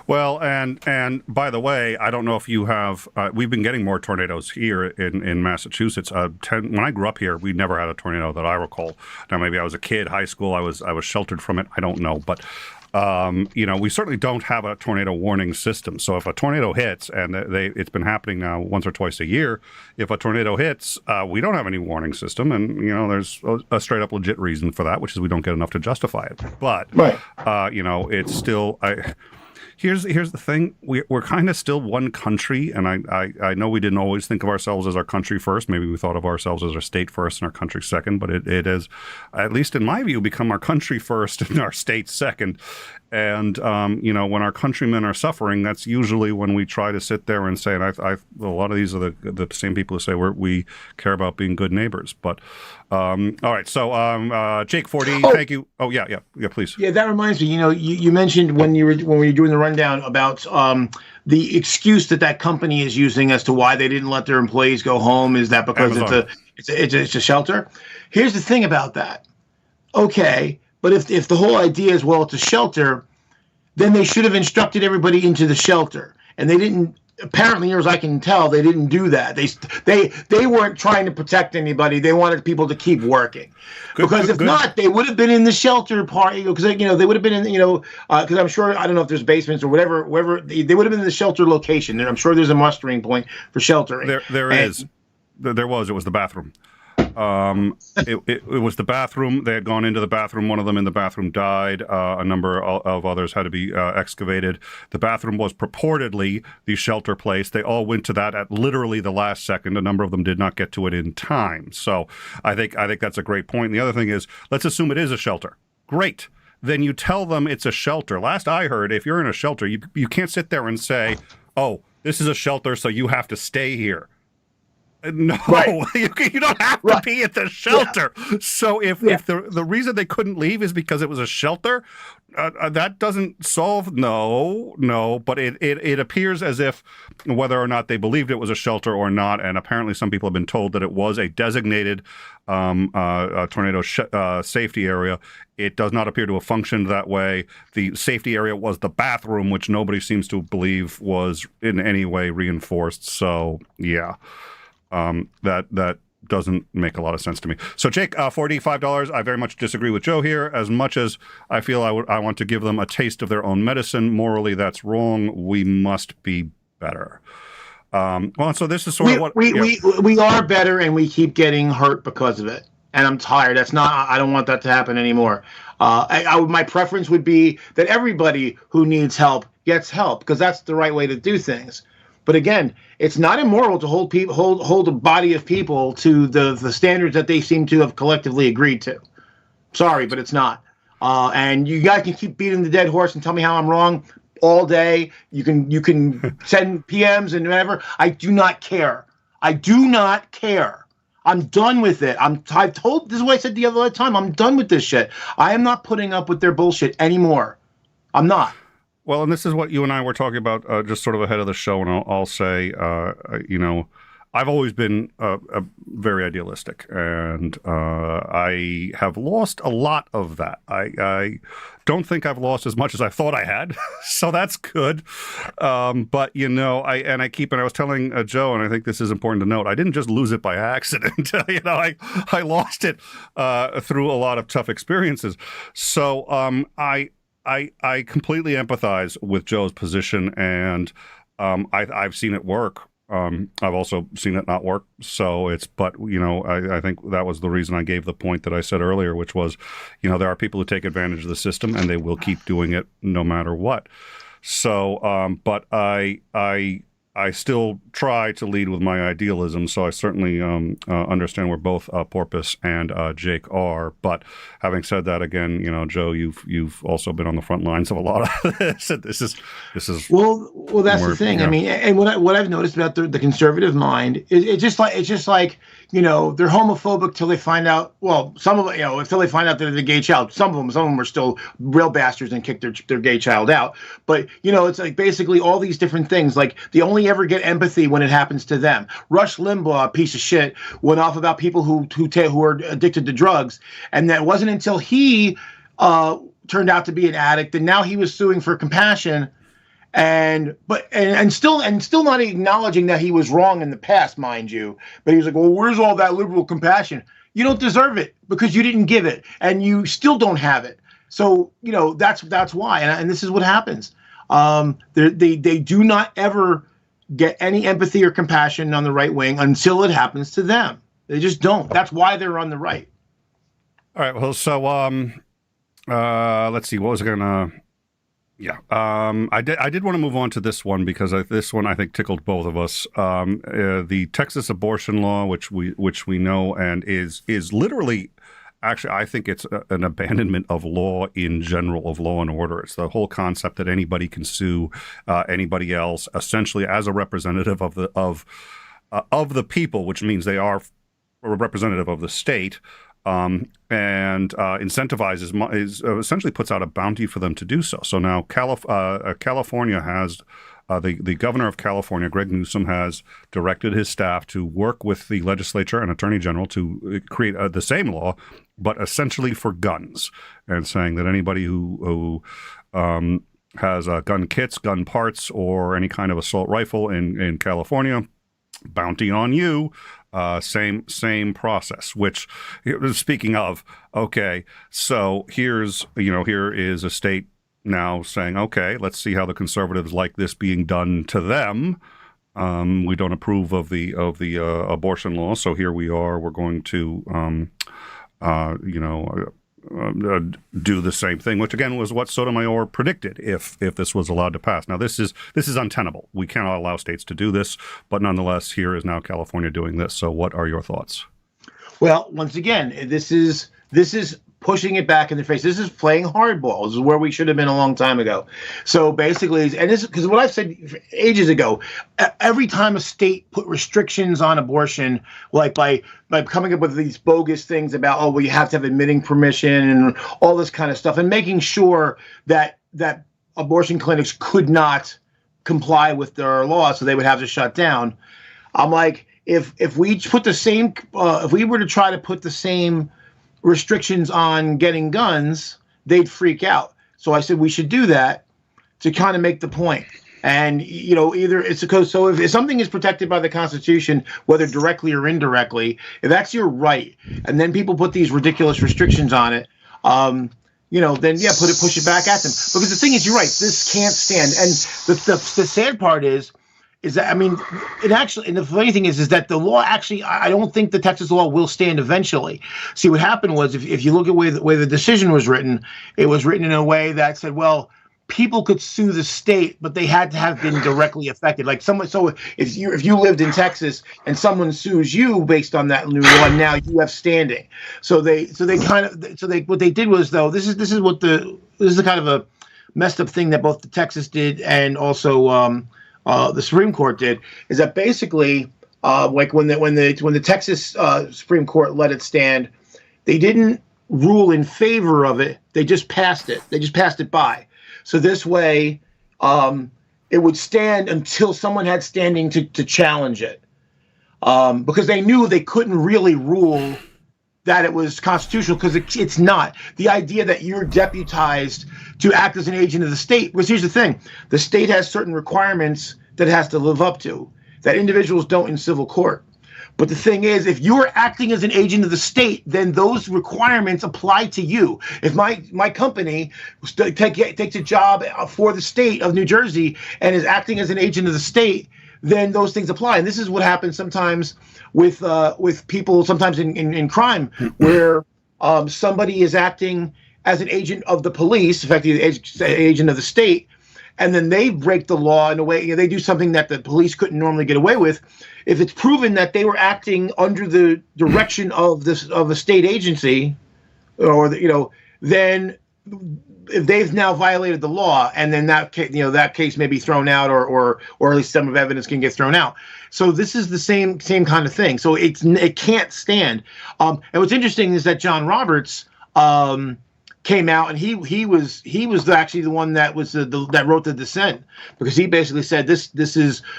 Well, and by the way, I don't know if you have. We've been getting more tornadoes here in Massachusetts. When I grew up here, we never had a tornado that I recall. Now, maybe I was a kid, high school. I was sheltered from it. I don't know, but we certainly don't have a tornado warning system. So if a tornado hits, and it's been happening now once or twice a year, if a tornado hits, we don't have any warning system, and there's a straight up legit reason for that, which is we don't get enough to justify it. But right. It's still. Here's the thing. We're kind of still one country, and I know we didn't always think of ourselves as our country first. Maybe we thought of ourselves as our state first and our country second, but it has, at least in my view, become our country first and our state second. And, when our countrymen are suffering, that's usually when we try to sit there and say, and a lot of these are the same people who say we care about being good neighbors. But, all right. So, Jake, 4D, thank you. Oh, yeah, please. Yeah, that reminds me, you mentioned when we were doing the rundown about the excuse that company is using as to why they didn't let their employees go home is that because Amazon. it's a shelter. Here's the thing about that. Okay. But if the whole idea is, well, it's a shelter, then they should have instructed everybody into the shelter. And they didn't, apparently, near as I can tell, they didn't do that. They weren't trying to protect anybody. They wanted people to keep working. Because if not, they would have been in the shelter part, because they would have been in, because I'm sure, I don't know if there's basements or wherever, they would have been in the shelter location. And I'm sure there's a mustering point for sheltering. There was the bathroom. It was the bathroom. They had gone into the bathroom. One of them in the bathroom died. A number of others had to be excavated. The bathroom was purportedly the shelter place. They all went to that at literally the last second. A number of them did not get to it in time. So I think that's a great point. And the other thing is, let's assume it is a shelter. Great. Then you tell them it's a shelter. Last I heard, if you're in a shelter, you can't sit there and say, oh, this is a shelter, so you have to stay here. No, right. You don't have to be at the shelter. Yeah. So if the reason they couldn't leave is because it was a shelter, that doesn't solve. No. But it appears as if whether or not they believed it was a shelter or not, and apparently some people have been told that it was a designated tornado safety area. It does not appear to have functioned that way. The safety area was the bathroom, which nobody seems to believe was in any way reinforced. So yeah. That doesn't make a lot of sense to me. So, Jake, $4D, $5. I very much disagree with Joe here. As much as I feel I want to give them a taste of their own medicine, morally that's wrong. We must be better. So this is sort of what... We are better, and we keep getting hurt because of it. and I'm tired. I don't want that to happen anymore. My preference would be that everybody who needs help gets help, because that's the right way to do things. But again, it's not immoral to hold a body of people to the standards that they seem to have collectively agreed to. Sorry, but it's not. And you guys can keep beating the dead horse and tell me how I'm wrong all day. You can send PMs and whatever. I do not care. I do not care. I'm done with it. I've told, this is what I said the other time. I'm done with this shit. I am not putting up with their bullshit anymore. I'm not. Well, and this is what you and I were talking about just sort of ahead of the show, and I'll say, I've always been very idealistic, and I have lost a lot of that. I don't think I've lost as much as I thought I had, so that's good. But I was telling Joe, and I think this is important to note, I didn't just lose it by accident. I lost it through a lot of tough experiences. So I completely empathize with Joe's position, and I've seen it work. I've also seen it not work. I think that was the reason I gave the point that I said earlier, which was, there are people who take advantage of the system, and they will keep doing it no matter what. So, but I still try to lead with my idealism, so I certainly understand where both Porpoise and Jake are. But having said that, again, Joe, you've also been on the front lines of a lot of this. This is well. That's the thing. Yeah. I mean, and what I've noticed about the conservative mind is it's just like they're homophobic till they find out. Well, some of it, until they find out they're the gay child. Some of them are still real bastards and kick their gay child out. But it's like basically all these different things. Like they only ever get empathy when it happens to them. Rush Limbaugh, a piece of shit, went off about people who are addicted to drugs, and that wasn't until he turned out to be an addict, and now he was suing for compassion. And still not acknowledging that he was wrong in the past, mind you. But he was like, well, where's all that liberal compassion? You don't deserve it because you didn't give it, and you still don't have it. So that's why. And this is what happens. They do not ever get any empathy or compassion on the right wing until it happens to them. They just don't. That's why they're on the right. All right. Well, so let's see. What was I gonna? Yeah, I did want to move on to this one because this one I think tickled both of us. The Texas abortion law, which we know and is literally, actually, I think it's an abandonment of law in general, of law and order. It's the whole concept that anybody can sue anybody else, essentially as a representative of the people, which means they are a representative of the state. And incentivizes essentially puts out a bounty for them to do so. So now California has the governor of California, Greg Newsom, has directed his staff to work with the legislature and attorney general to create the same law, but essentially for guns, and saying that anybody who has gun kits, gun parts, or any kind of assault rifle in California, bounty on you. Same process, which, speaking of, okay, so here is a state now saying, okay, let's see how the conservatives like this being done to them. We don't approve of the abortion law, so here we are. We're going to, do the same thing, which again was what Sotomayor predicted if this was allowed to pass. Now this is untenable. We cannot allow states to do this, but nonetheless, here is now California doing this. So what are your thoughts? Well, once again, this is pushing it back in the face. This is playing hardball. This is where we should have been a long time ago. So basically, and this because what I've said ages ago, every time a state put restrictions on abortion, like by coming up with these bogus things about, oh, well, you have to have admitting permission and all this kind of stuff, and making sure that abortion clinics could not comply with their laws, so they would have to shut down. I'm like, if we put the same, if we were to try to put the same restrictions on getting guns, they'd freak out. So I said we should do that to kind of make the point. And, either it's because, so if something is protected by the Constitution, whether directly or indirectly, if that's your right, and then people put these ridiculous restrictions on it, then push it back at them. Because the thing is, you're right, this can't stand. And the sad part is is that, I mean, it actually, and the funny thing is that the law actually, I don't think the Texas law will stand eventually. See, what happened was, if you look at the way the decision was written, it was written in a way that said, well, people could sue the state, but they had to have been directly affected. Like someone, so if you lived in Texas and someone sues you based on that new law, now you have standing. So what they did was, though, this is the kind of a messed up thing that both the Texas did and also the Supreme Court did, is that basically, like when the Texas Supreme Court let it stand, they didn't rule in favor of it. They just passed it. They just passed it by. So this way, it would stand until someone had standing to challenge it, because they knew they couldn't really rule that it was constitutional, because it's not. The idea that you're deputized to act as an agent of the state, because here's the thing, the state has certain requirements that it has to live up to that individuals don't in civil court. But the thing is, if you're acting as an agent of the state, then those requirements apply to you. If my company takes a job for the state of New Jersey and is acting as an agent of the state, then those things apply. And this is what happens sometimes with people, sometimes in crime, where somebody is acting as an agent of the police, effectively the agent of the state, and then they break the law in a way, they do something that the police couldn't normally get away with. If it's proven that they were acting under the direction of a state agency, or then if they've now violated the law, and then that case may be thrown out, or at least some of evidence can get thrown out. So this is the same kind of thing. So it can't stand. And what's interesting is that John Roberts came out, and he was actually the one that was that wrote the dissent, because he basically said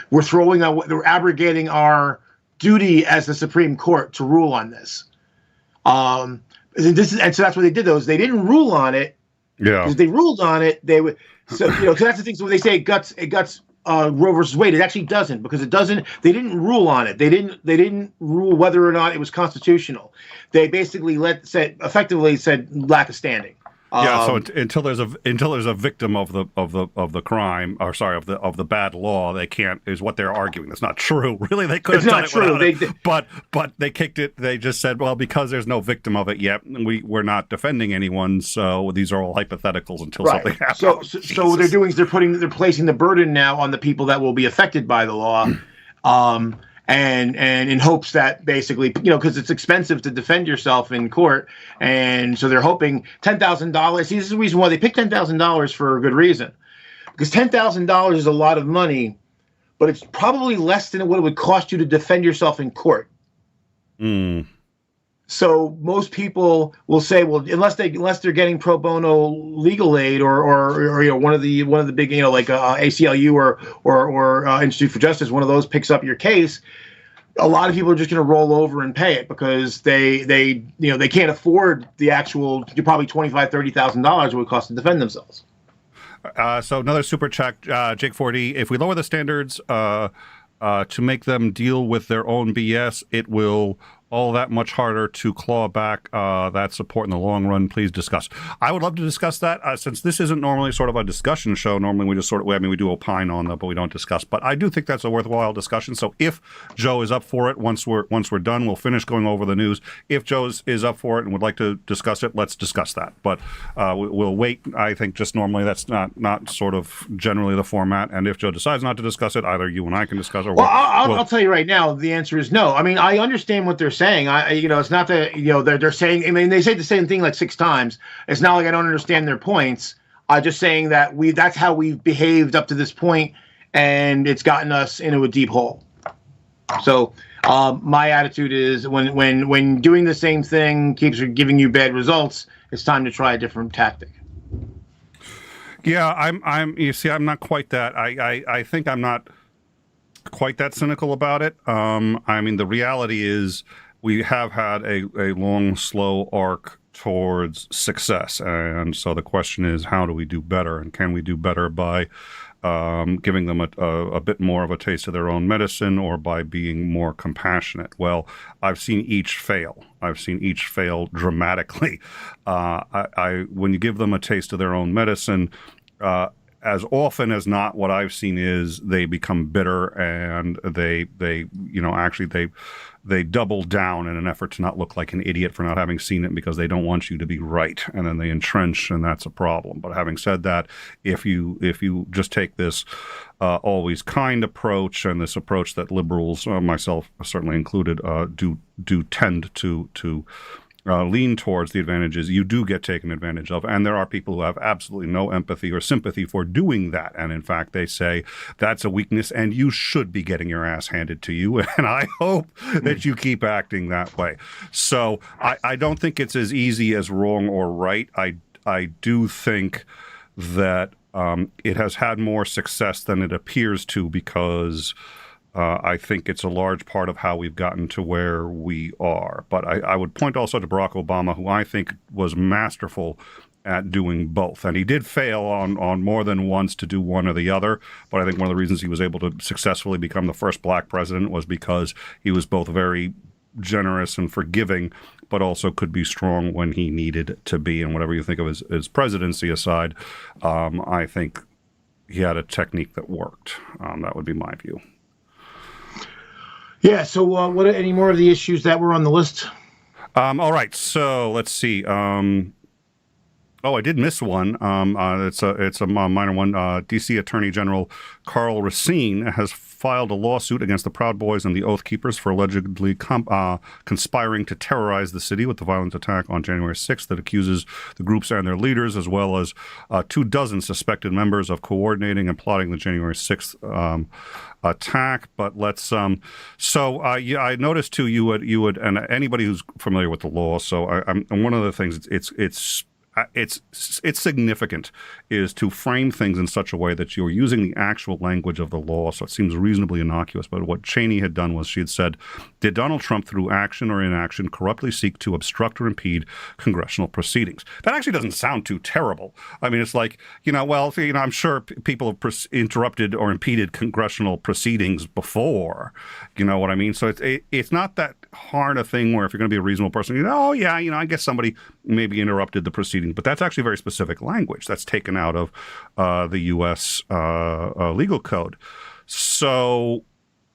we're abrogating our duty as the Supreme Court to rule on this. And so that's what they did. They didn't rule on it. Yeah. Because they ruled on it, they would. So so that's the thing. So when they say it guts Roe versus Wade, it actually doesn't, because it doesn't. They didn't rule on it. They didn't rule whether or not it was constitutional. They basically effectively said lack of standing. Yeah. So until there's a victim of the crime, or sorry, of the bad law, they can't, is what they're arguing. That's not true. Really, they could have done it without it. But they kicked it. They just said, well, because there's no victim of it yet, we're not defending anyone. So these are all hypotheticals until something happens. So what they're doing is they're placing the burden now on the people that will be affected by the law. And in hopes that basically, because it's expensive to defend yourself in court, and so they're hoping $10,000. See, this is the reason why they picked $10,000 for a good reason, because $10,000 is a lot of money, but it's probably less than what it would cost you to defend yourself in court. Mm. So most people will say, well, unless they're getting pro bono legal aid, or one of the big, like ACLU or Institute for Justice, one of those picks up your case, a lot of people are just going to roll over and pay it, because they can't afford the actual probably $25,000-$30,000 it would cost to defend themselves. So another super chat, Jake 4D. If we lower the standards to make them deal with their own BS, it will all that much harder to claw back that support in the long run. Please discuss. I would love to discuss that, since this isn't normally sort of a discussion show. Normally we just we do opine on that, but we don't discuss. But I do think that's a worthwhile discussion. So if Joe is up for it, once we're done, we'll finish going over the news. If Joe is up for it and would like to discuss it, let's discuss that. But we'll wait. I think just normally that's not sort of generally the format. And if Joe decides not to discuss it, either you and I can discuss it. Or I'll tell you right now, the answer is no. I mean, I understand what they're saying. It's not that they're saying. I mean, they say the same thing like 6 times. It's not like I don't understand their points. I'm just saying that that's how we've behaved up to this point, and it's gotten us into a deep hole. So my attitude is, when doing the same thing keeps giving you bad results, it's time to try a different tactic. Yeah, you see, I'm not quite that. I think I'm not quite that cynical about it. I mean, the reality is we have had a long, slow arc towards success. And so the question is, how do we do better? And can we do better by giving them a bit more of a taste of their own medicine, or by being more compassionate? Well, I've seen each fail. I've seen each fail dramatically. When you give them a taste of their own medicine, as often as not, what I've seen is they become bitter and they double down in an effort to not look like an idiot for not having seen it because they don't want you to be right, and then they entrench, and that's a problem. But having said that, if you just take this always kind approach and this approach that liberals, myself certainly included, do tend to lean towards the advantages, you do get taken advantage of. And there are people who have absolutely no empathy or sympathy for doing that. And in fact, they say that's a weakness and you should be getting your ass handed to you. And I hope that you keep acting that way. So I don't think it's as easy as wrong or right. I do think that it has had more success than it appears to because I think it's a large part of how we've gotten to where we are. But I would point also to Barack Obama, who I think was masterful at doing both. And he did fail on more than once to do one or the other. But I think one of the reasons he was able to successfully become the first black president was because he was both very generous and forgiving, but also could be strong when he needed to be. And whatever you think of his presidency aside, I think he had a technique that worked. That would be my view. Yeah. So, what are any more of the issues that were on the list? All right. So let's see. I did miss one. It's a minor one. D.C. Attorney General Karl Racine has filed a lawsuit against the Proud Boys and the Oath Keepers for allegedly conspiring to terrorize the city with the violent attack on January 6th that accuses the groups and their leaders, as well as 24 suspected members of coordinating and plotting the January 6th attack. But let's I noticed too you would and anybody who's familiar with the law. So I'm one of the things it's significant is to frame things in such a way that you're using the actual language of the law. So it seems reasonably innocuous. But what Cheney had done was she had said, did Donald Trump through action or inaction corruptly seek to obstruct or impede congressional proceedings? That actually doesn't sound too terrible. I mean, it's like, I'm sure people have interrupted or impeded congressional proceedings before. You know what I mean? So it's not that hard a thing where if you're going to be a reasonable person, I guess somebody maybe interrupted the proceeding. But that's actually very specific language that's taken out of the U.S. Legal code. So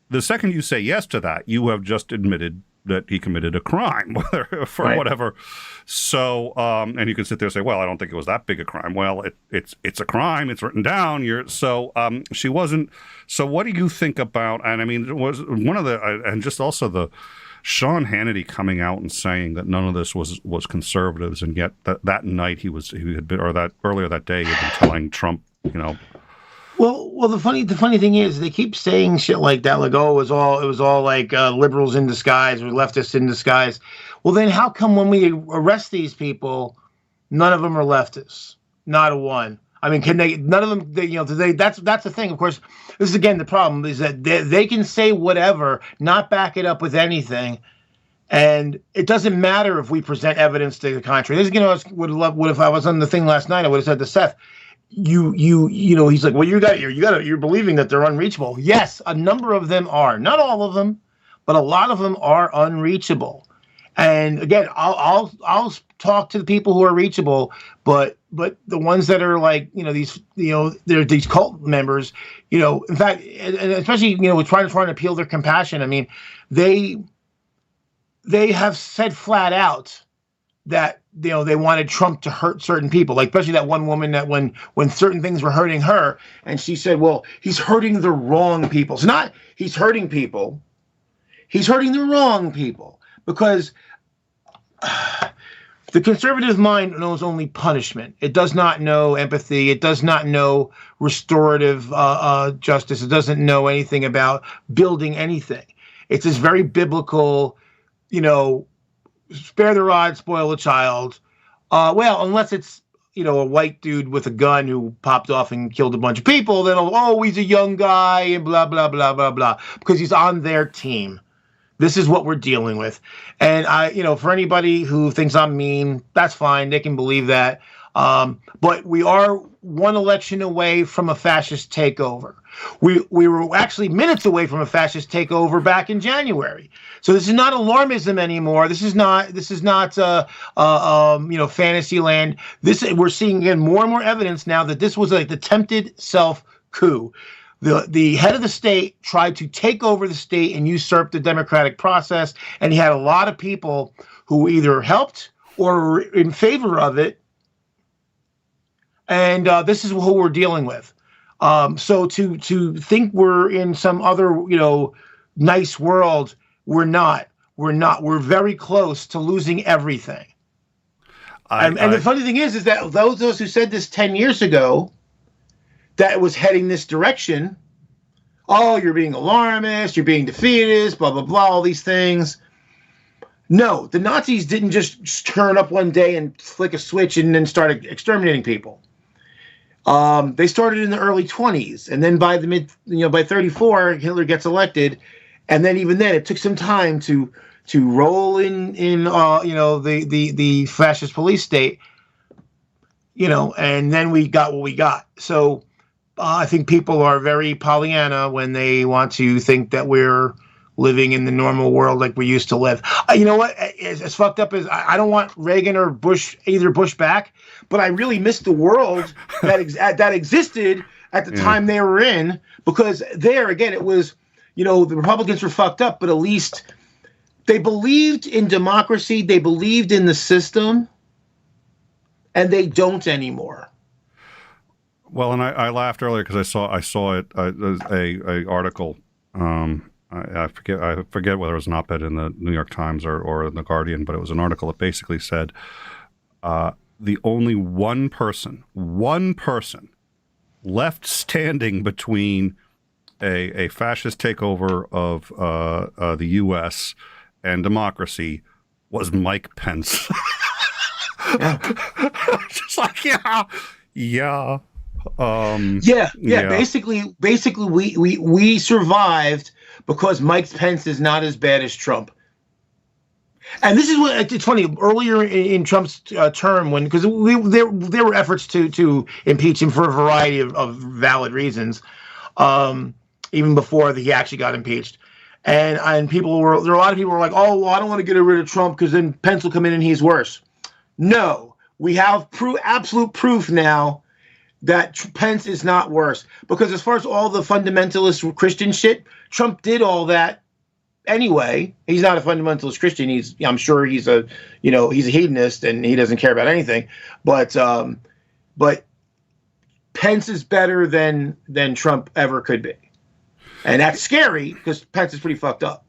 the second you say yes to that, you have just admitted that he committed a crime, whatever. So, and you can sit there and say, well, I don't think it was that big a crime. Well, it's a crime. It's written down. She wasn't. So what do you think about, and I mean, it was one of the, and just also the, Sean Hannity coming out and saying that none of this was conservatives, and yet that night earlier that day he had been telling Trump, Well, the funny thing is they keep saying shit like that, like, oh, it was all like liberals in disguise or leftists in disguise. Well, then how come when we arrest these people, none of them are leftists? Not a one. I mean, can they? None of them. That's the thing. Of course, this is again the problem is that they can say whatever, not back it up with anything, and it doesn't matter if we present evidence to the contrary. This, what if I was on the thing last night? I would have said to Seth, he's like, well, you're believing that they're unreachable. Yes, a number of them are, not all of them, but a lot of them are unreachable. And again, I'll talk to the people who are reachable, but the ones that are like, they're these cult members, in fact, and especially, trying to appeal their compassion. I mean, they have said flat out that, they wanted Trump to hurt certain people, like especially that one woman that when certain things were hurting her, and she said, well, he's hurting the wrong people. It's not he's hurting people. He's hurting the wrong people because the conservative mind knows only punishment. It does not know empathy. It does not know restorative justice. It doesn't know anything about building anything. It's this very biblical, spare the rod, spoil the child. Well, unless it's, a white dude with a gun who popped off and killed a bunch of people, then, he's a young guy and blah, blah, blah, blah, blah, because he's on their team. This is what we're dealing with. And for anybody who thinks I'm mean, that's fine. They can believe that. But we are one election away from a fascist takeover. We were actually minutes away from a fascist takeover back in January. So this is not alarmism anymore. This is not fantasy land. We're seeing again more and more evidence now that this was like the attempted self coup. The head of the state tried to take over the state and usurp the democratic process, and he had a lot of people who either helped or were in favor of it. And this is who we're dealing with. So to think we're in some other, nice world, we're not. We're very close to losing everything. And the funny thing is that those who said this 10 years ago, that it was heading this direction, oh, you're being alarmist, you're being defeatist, blah, blah, blah, all these things. No, the Nazis didn't just turn up one day and flick a switch and then start exterminating people. They started in the early 20s, and then by by 34, Hitler gets elected, and then even then, it took some time to roll in the fascist police state, and then we got what we got. So I think people are very Pollyanna when they want to think that we're living in the normal world like we used to live. You know what? As fucked up as I don't want Reagan or either Bush back, but I really miss the world that existed at the time they were in, because there again it was, the Republicans were fucked up, but at least they believed in democracy, they believed in the system, and they don't anymore. Well, and I laughed earlier because I saw it a article. I forget whether it was an op-ed in the New York Times or in the Guardian, but it was an article that basically said the only one person left standing between a fascist takeover of the U.S. and democracy was Mike Pence. Just like, yeah. Basically, we survived because Mike Pence is not as bad as Trump. And this is what it's funny. Earlier in Trump's term, because there were efforts to impeach him for a variety of valid reasons, even before he actually got impeached. And there were a lot of people who were like, oh, well, I don't want to get rid of Trump because then Pence will come in and he's worse. No, we have absolute proof now that Pence is not worse, because as far as all the fundamentalist Christian shit, Trump did all that anyway. He's not a fundamentalist Christian. I'm sure he's a hedonist and he doesn't care about anything. But Pence is better than Trump ever could be, and that's scary because Pence is pretty fucked up.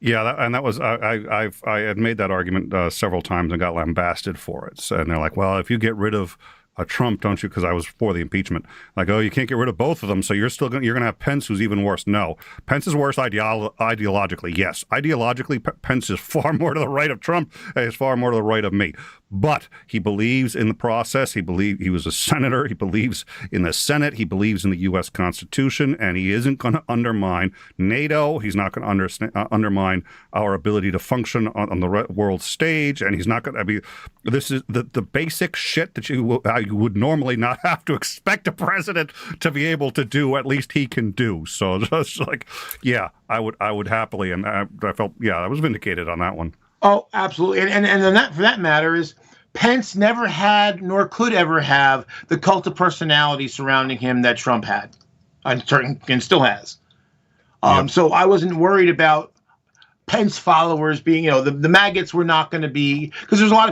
Yeah, that was I had made that argument several times and got lambasted for it. And they're like, well, if you get rid of Trump, don't you? Because I was for the impeachment. Like, oh, you can't get rid of both of them, so you're gonna have Pence, who's even worse. No, Pence is worse ideologically. Yes, ideologically, Pence is far more to the right of Trump. And he's far more to the right of me. But he believes in the process. He was a senator. He believes in the Senate. He believes in the U.S. Constitution, and he isn't going to undermine NATO. He's not going to undermine our ability to function on the world stage, and he's not going to be. This is the basic shit that you would normally not have to expect a president to be able to do. At least he can do. So just like, yeah, I would happily, and I felt, I was vindicated on that one. Oh, absolutely. And then that, for that matter, is Pence never had nor could ever have the cult of personality surrounding him that Trump had and still has. So I wasn't worried about Pence followers being, the maggots were not going to be, because there's a lot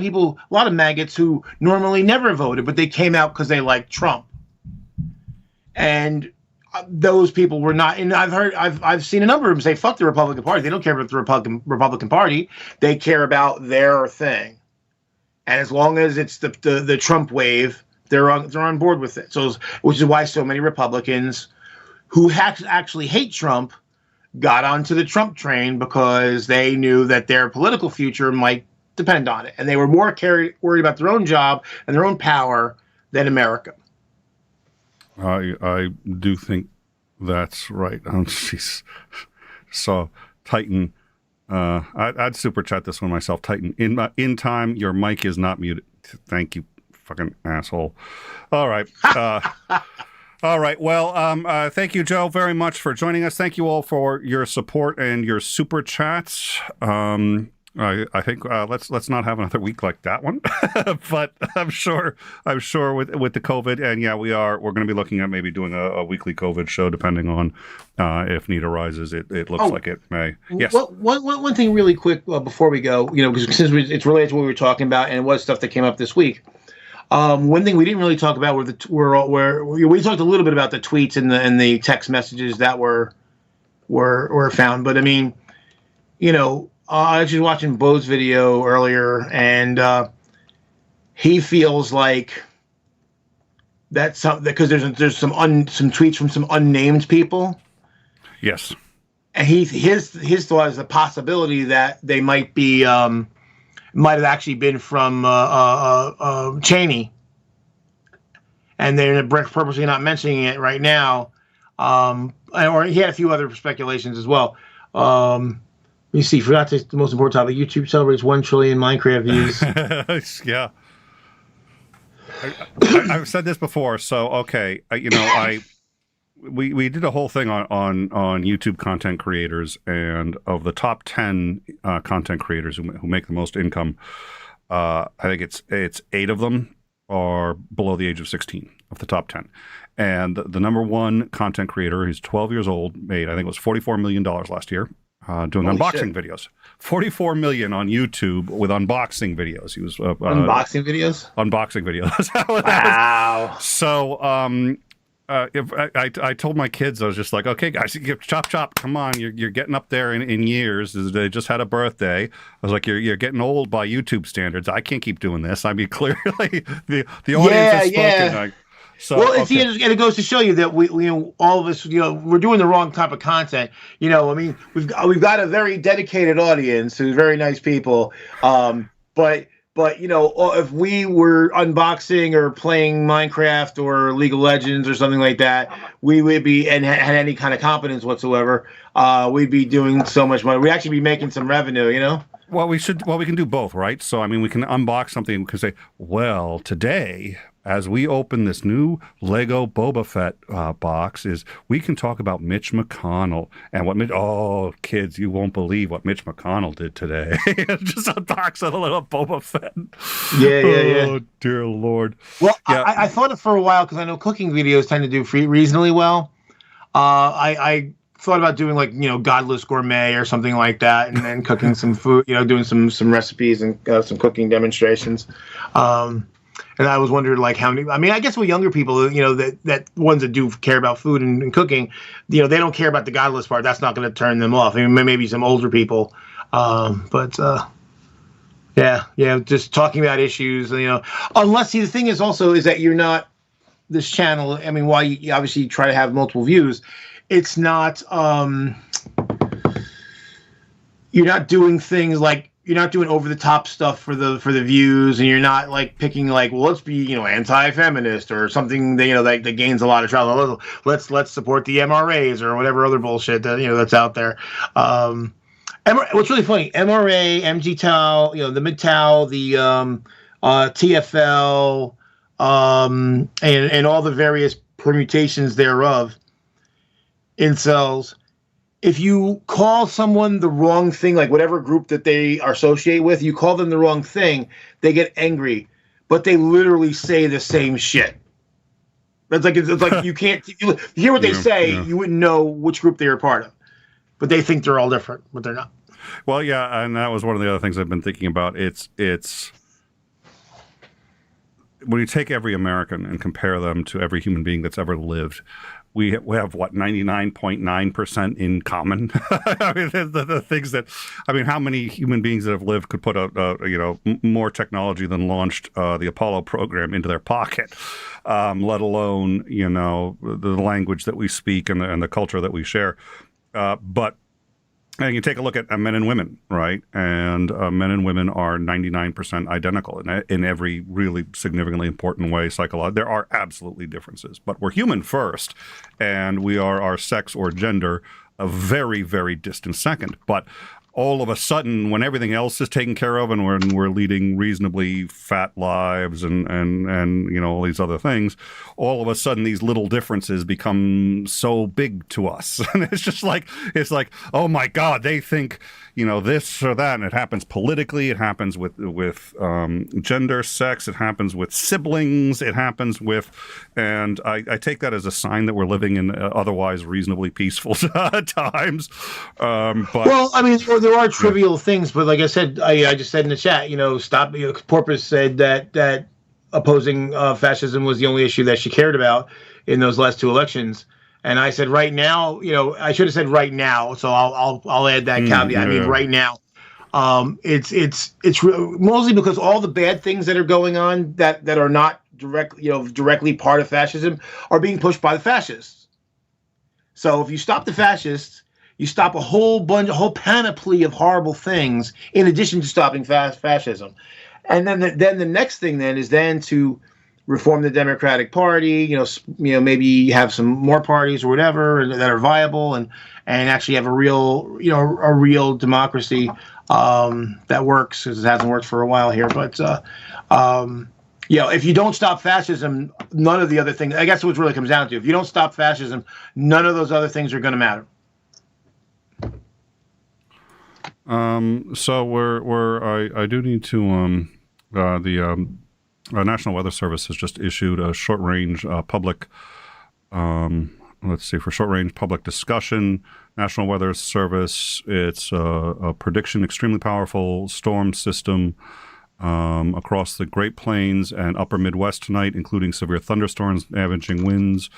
of maggots who normally never voted, but they came out because they liked Trump. And those people were not, and I've seen a number of them say, fuck the Republican Party. They don't care about the Republican Party. They care about their thing. And as long as it's the Trump wave, they're on board with it. So, which is why so many Republicans who actually hate Trump got onto the Trump train, because they knew that their political future might depend on it. And they were more worried about their own job and their own power than America. I do think that's right. Oh, jeez. So, Titan, I'd super chat this one myself. Titan, in time, your mic is not muted. Thank you fucking asshole. All right. All right. Well, thank you, Joe, very much for joining us. Thank you all for your support and your super chats. I think let's not have another week like that one, but I'm sure with the COVID, and yeah, we're going to be looking at maybe doing a weekly COVID show depending on if need arises. It looks like it may. Yes. Well, one thing really quick before we go, because since it's related to what we were talking about, and it was stuff that came up this week. One thing we didn't really talk about where we talked a little bit about the tweets and the text messages that were found, but I mean, I was just watching Bo's video earlier, and he feels like that's something because there's some tweets from some unnamed people. Yes, and his thought is the possibility that they might have actually been from Cheney, and they're purposely not mentioning it right now. Or he had a few other speculations as well. You see, forgot to the most important topic. YouTube celebrates 1 trillion Minecraft views. Yeah. I've said this before, so okay. We did a whole thing on YouTube content creators, and of the top 10 content creators who make the most income, I think it's 8 of them are below the age of 16 of the top 10. And the number one content creator, who's 12 years old, made, I think it was $44 million last year. Doing Holy unboxing shit. videos, 44 million on YouTube with unboxing videos. He was Unboxing videos. Unboxing videos. Wow. So, if I told my kids, I was just like, okay, guys, chop, come on, you're getting up there in years. They just had a birthday. I was like, you're getting old by YouTube standards. I can't keep doing this. I mean, clearly the audience has spoken. Yeah. So, and it goes to show you that we all of us, we're doing the wrong type of content. I mean, we've got a very dedicated audience who's very nice people. But if we were unboxing or playing Minecraft or League of Legends or something like that, we would be, and had any kind of competence whatsoever, we'd be doing so much money. We'd actually be making some revenue, Well, we can do both, right? So, I mean, we can unbox something. We can say, well, today, as we open this new Lego Boba Fett box, we can talk about Mitch McConnell and kids, you won't believe what Mitch McConnell did today. Just unboxing a little Boba Fett. Yeah. Oh, dear Lord. Well, yeah. I thought it for a while because I know cooking videos tend to do reasonably well. I thought about doing Godless Gourmet or something like that, and then cooking some food, doing some recipes and some cooking demonstrations. And I was wondering how many. I mean, I guess with younger people, that ones that do care about food and cooking, they don't care about the godless part. That's not going to turn them off. I mean, maybe some older people, just talking about issues. Unless the thing is also is that you're not this channel. I mean, while you obviously try to have multiple views, it's not. You're not doing things like. You're not doing over the top stuff for the views, and you're not picking let's be anti-feminist or something that gains a lot of travel. Let's support the MRAs or whatever other bullshit that that's out there. What's really funny, MRA, MGTOW, the MGTOW, the TFL, and all the various permutations thereof, incels. If you call someone the wrong thing, whatever group that they are associated with, you call them the wrong thing, they get angry, but they literally say the same shit. It's like you can't you hear what they say, you wouldn't know which group they were part of, but they think they're all different, but they're not. Well, yeah, and that was one of the other things I've been thinking about. It's when you take every American and compare them to every human being that's ever lived. We have what 99.9% in common. I mean, the things that, I mean, how many human beings that have lived could put more technology than launched the Apollo program into their pocket, let alone the language that we speak and the culture that we share. But and you take a look at men and women, right? And men and women are 99% identical in every really significantly important way. Psychologically, there are absolutely differences, but we're human first, and we are our sex or gender a very, very distant second. But all of a sudden, when everything else is taken care of and we're leading reasonably fat lives and all these other things, all of a sudden these little differences become so big to us. And it's like, oh my God, they think, this or that. And it happens politically. It happens with gender, sex. It happens with siblings. It happens with, and I take that as a sign that we're living in otherwise reasonably peaceful times. Well, I mean, there are trivial things, but like I said, I just said in the chat, stop. Porpoise said that opposing fascism was the only issue that she cared about in those last 2 elections. And I said, right now, I should have said right now. So I'll add that caveat. Yeah. I mean, right now, it's mostly because all the bad things that are going on that are not directly part of fascism are being pushed by the fascists. So if you stop the fascists, you stop a whole panoply of horrible things in addition to stopping fascism. And then the next thing is to reform the Democratic Party, maybe have some more parties or whatever that are viable and actually have a real democracy that works, because it hasn't worked for a while here. But if you don't stop fascism, none of the other things, I guess what it really comes down to, if you don't stop fascism, none of those other things are going to matter. So I do need to the National Weather Service has just issued a short-range public for short-range public discussion. National Weather Service, it's a prediction extremely powerful storm system across the Great Plains and upper Midwest tonight, including severe thunderstorms, damaging winds,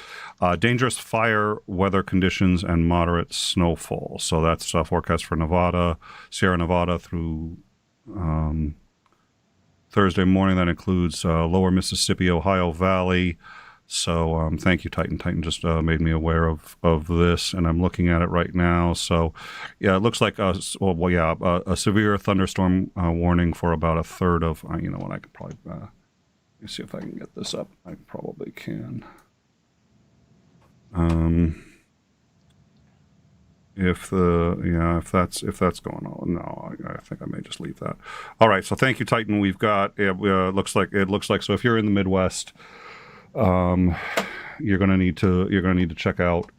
dangerous fire weather conditions, and moderate snowfall. So that's forecast for Nevada, Sierra Nevada through Thursday morning. That includes lower Mississippi, Ohio Valley. So thank you, Titan. Titan just made me aware of this, and I'm looking at it right now. So, yeah, it looks like a severe thunderstorm warning for about a third of. I could probably let me see if I can get this up. I probably can. If that's going on, no, I think I may just leave that. All right. So thank you, Titan. We've got. It looks like. So if you're in the Midwest, you're going to need to check out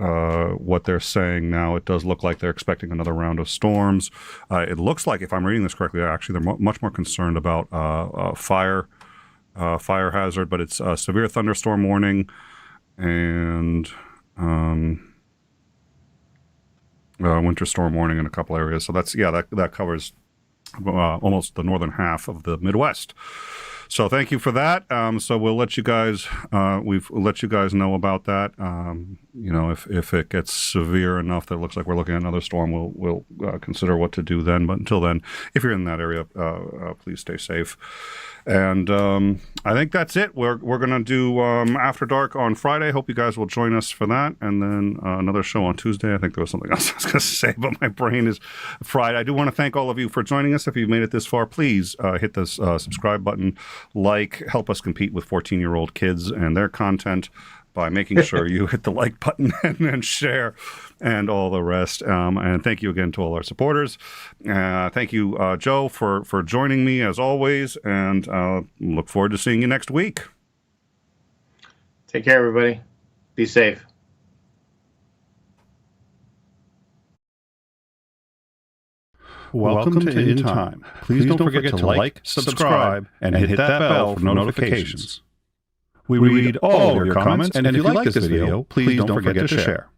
what they're saying now. It does look like they're expecting another round of storms. It looks like, if I'm reading this correctly, actually they're much more concerned about fire hazard, but it's a severe thunderstorm warning and winter storm warning in a couple areas. So that covers almost the northern half of the Midwest. So thank you for that. So we'll let you guys, we've let you guys know about that. If it gets severe enough that it looks like we're looking at another storm, we'll consider what to do then. But until then, if you're in that area, please stay safe. And I think that's it. We're going to do After Dark on Friday. Hope you guys will join us for that. And then another show on Tuesday. I think there was something else I was going to say, but my brain is fried. I do want to thank all of you for joining us. If you've made it this far, please hit the subscribe button, help us compete with 14-year-old kids and their content by making sure you hit the like button and then share and all the rest. And thank you again to all our supporters. Thank you, Joe, for joining me as always, and look forward to seeing you next week. Take care, everybody. Be safe. Welcome to In Time. Please don't forget to like, subscribe, and hit that bell for notifications. We read all your comments, and if you like this video, please don't forget to share.